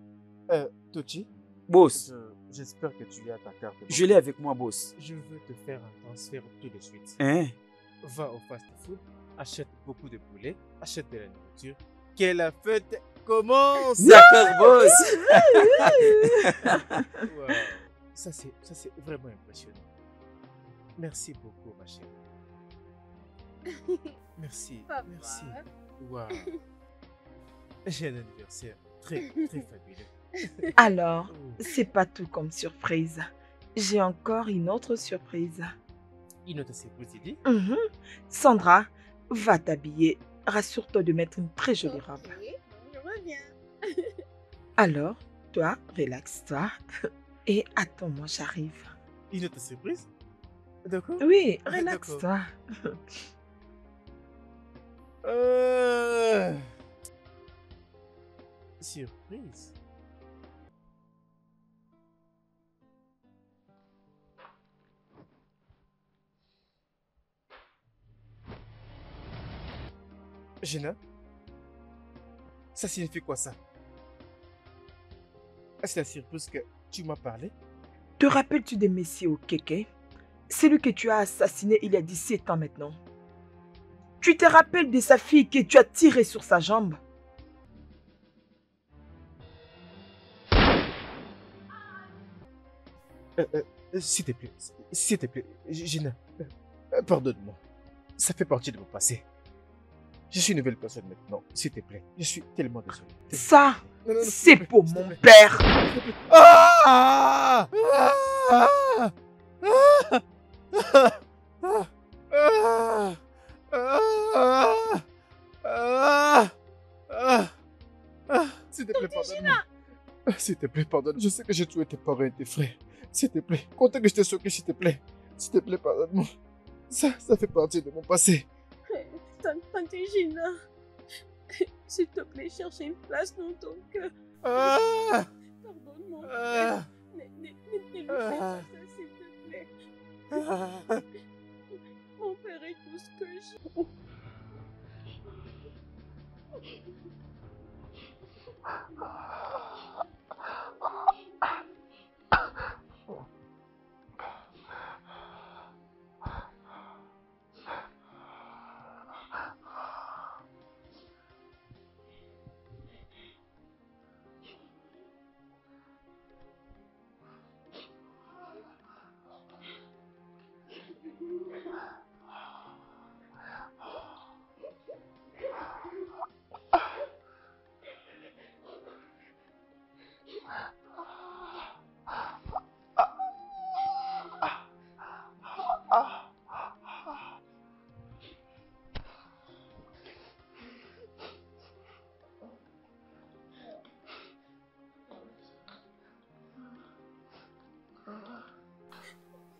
Tochi, Boss, j'espère que tu as ta carte. je l'ai avec moi, boss. Je veux te faire un transfert tout de suite. Hein? Va au fast-food, achète beaucoup de poulet, achète de la nourriture. Que la fête commence! D'accord, boss. Wow. Ça, c'est vraiment impressionnant. Merci beaucoup, ma chérie. Merci, Papa. merci. Wow. J'ai un anniversaire très, très fabuleux. Alors, Oh. c'est pas tout comme surprise. J'ai encore une autre surprise. Une autre surprise, il dit? Sandra, va t'habiller. Rassure-toi de mettre une très jolie robe. Ok, je reviens. Alors, toi, relaxe-toi. Et attends-moi, j'arrive. Une autre surprise? D'accord? Oui, Ah, relaxe-toi. Surprise. Gina, ça signifie quoi ça? Est-ce la surprise que tu m'as parlé? Te rappelles-tu de Messi au Kéké? Celui que tu as assassiné il y a 17 ans maintenant. Tu te rappelles de sa fille que tu as tirée sur sa jambe? S'il te plaît, Gina, pardonne-moi. Ça fait partie de mon passé. Je suis une nouvelle personne maintenant, s'il te plaît. Je suis tellement désolé. Ça, Non, non, non, c'est s'il te plaît, pour s'il te mon plaît. père. Ah! S'il te plaît, pardonne-moi. S'il te plaît, pardonne. Je sais que j'ai tué tes parents et tes frères. S'il te plaît, compte que je t'ai sauvé, s'il te plaît. S'il te plaît, pardonne-moi. Ça fait partie de mon passé. Tante Gina, s'il te plaît, cherche une place dans ton cœur. Ah! Pardonne mon Ah! père. Ne lui fais pas ça, s'il te plaît. Ah! Mon père est tout ce que j'ai.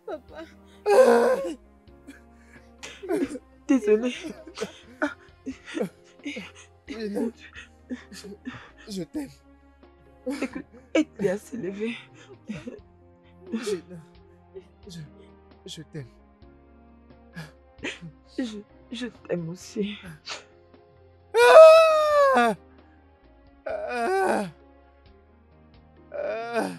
Papa, Désolée. Gina, je t'aime. Aide-le à se lever. Gina, je t'aime. Je t'aime aussi. Ah! Ah! Ah!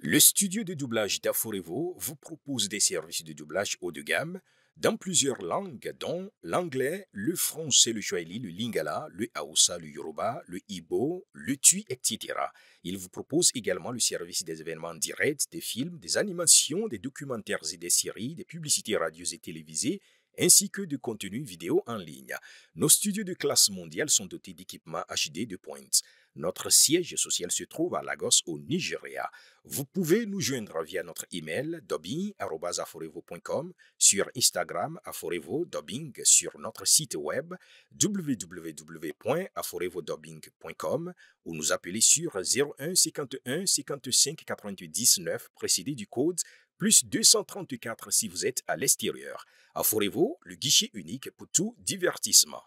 Le studio de doublage d'Aforevo vous propose des services de doublage haut de gamme dans plusieurs langues, dont l'anglais, le français, le swahili, le lingala, le hausa, le yoruba, le igbo, le tui, etc. Il vous propose également le service des événements directs, des films, des animations, des documentaires et des séries, des publicités radio et télévisées, ainsi que de contenus vidéo en ligne. Nos studios de classe mondiale sont dotés d'équipements HD de pointe. Notre siège social se trouve à Lagos, au Nigeria. Vous pouvez nous joindre via notre email dubbing@aforevo.com, sur Instagram Aforevo Dubbing, sur notre site web www.aforevodubbing.com ou nous appeler sur 01 51 55 99 précédé du code plus 234 si vous êtes à l'extérieur. Aforevo, le guichet unique pour tout divertissement.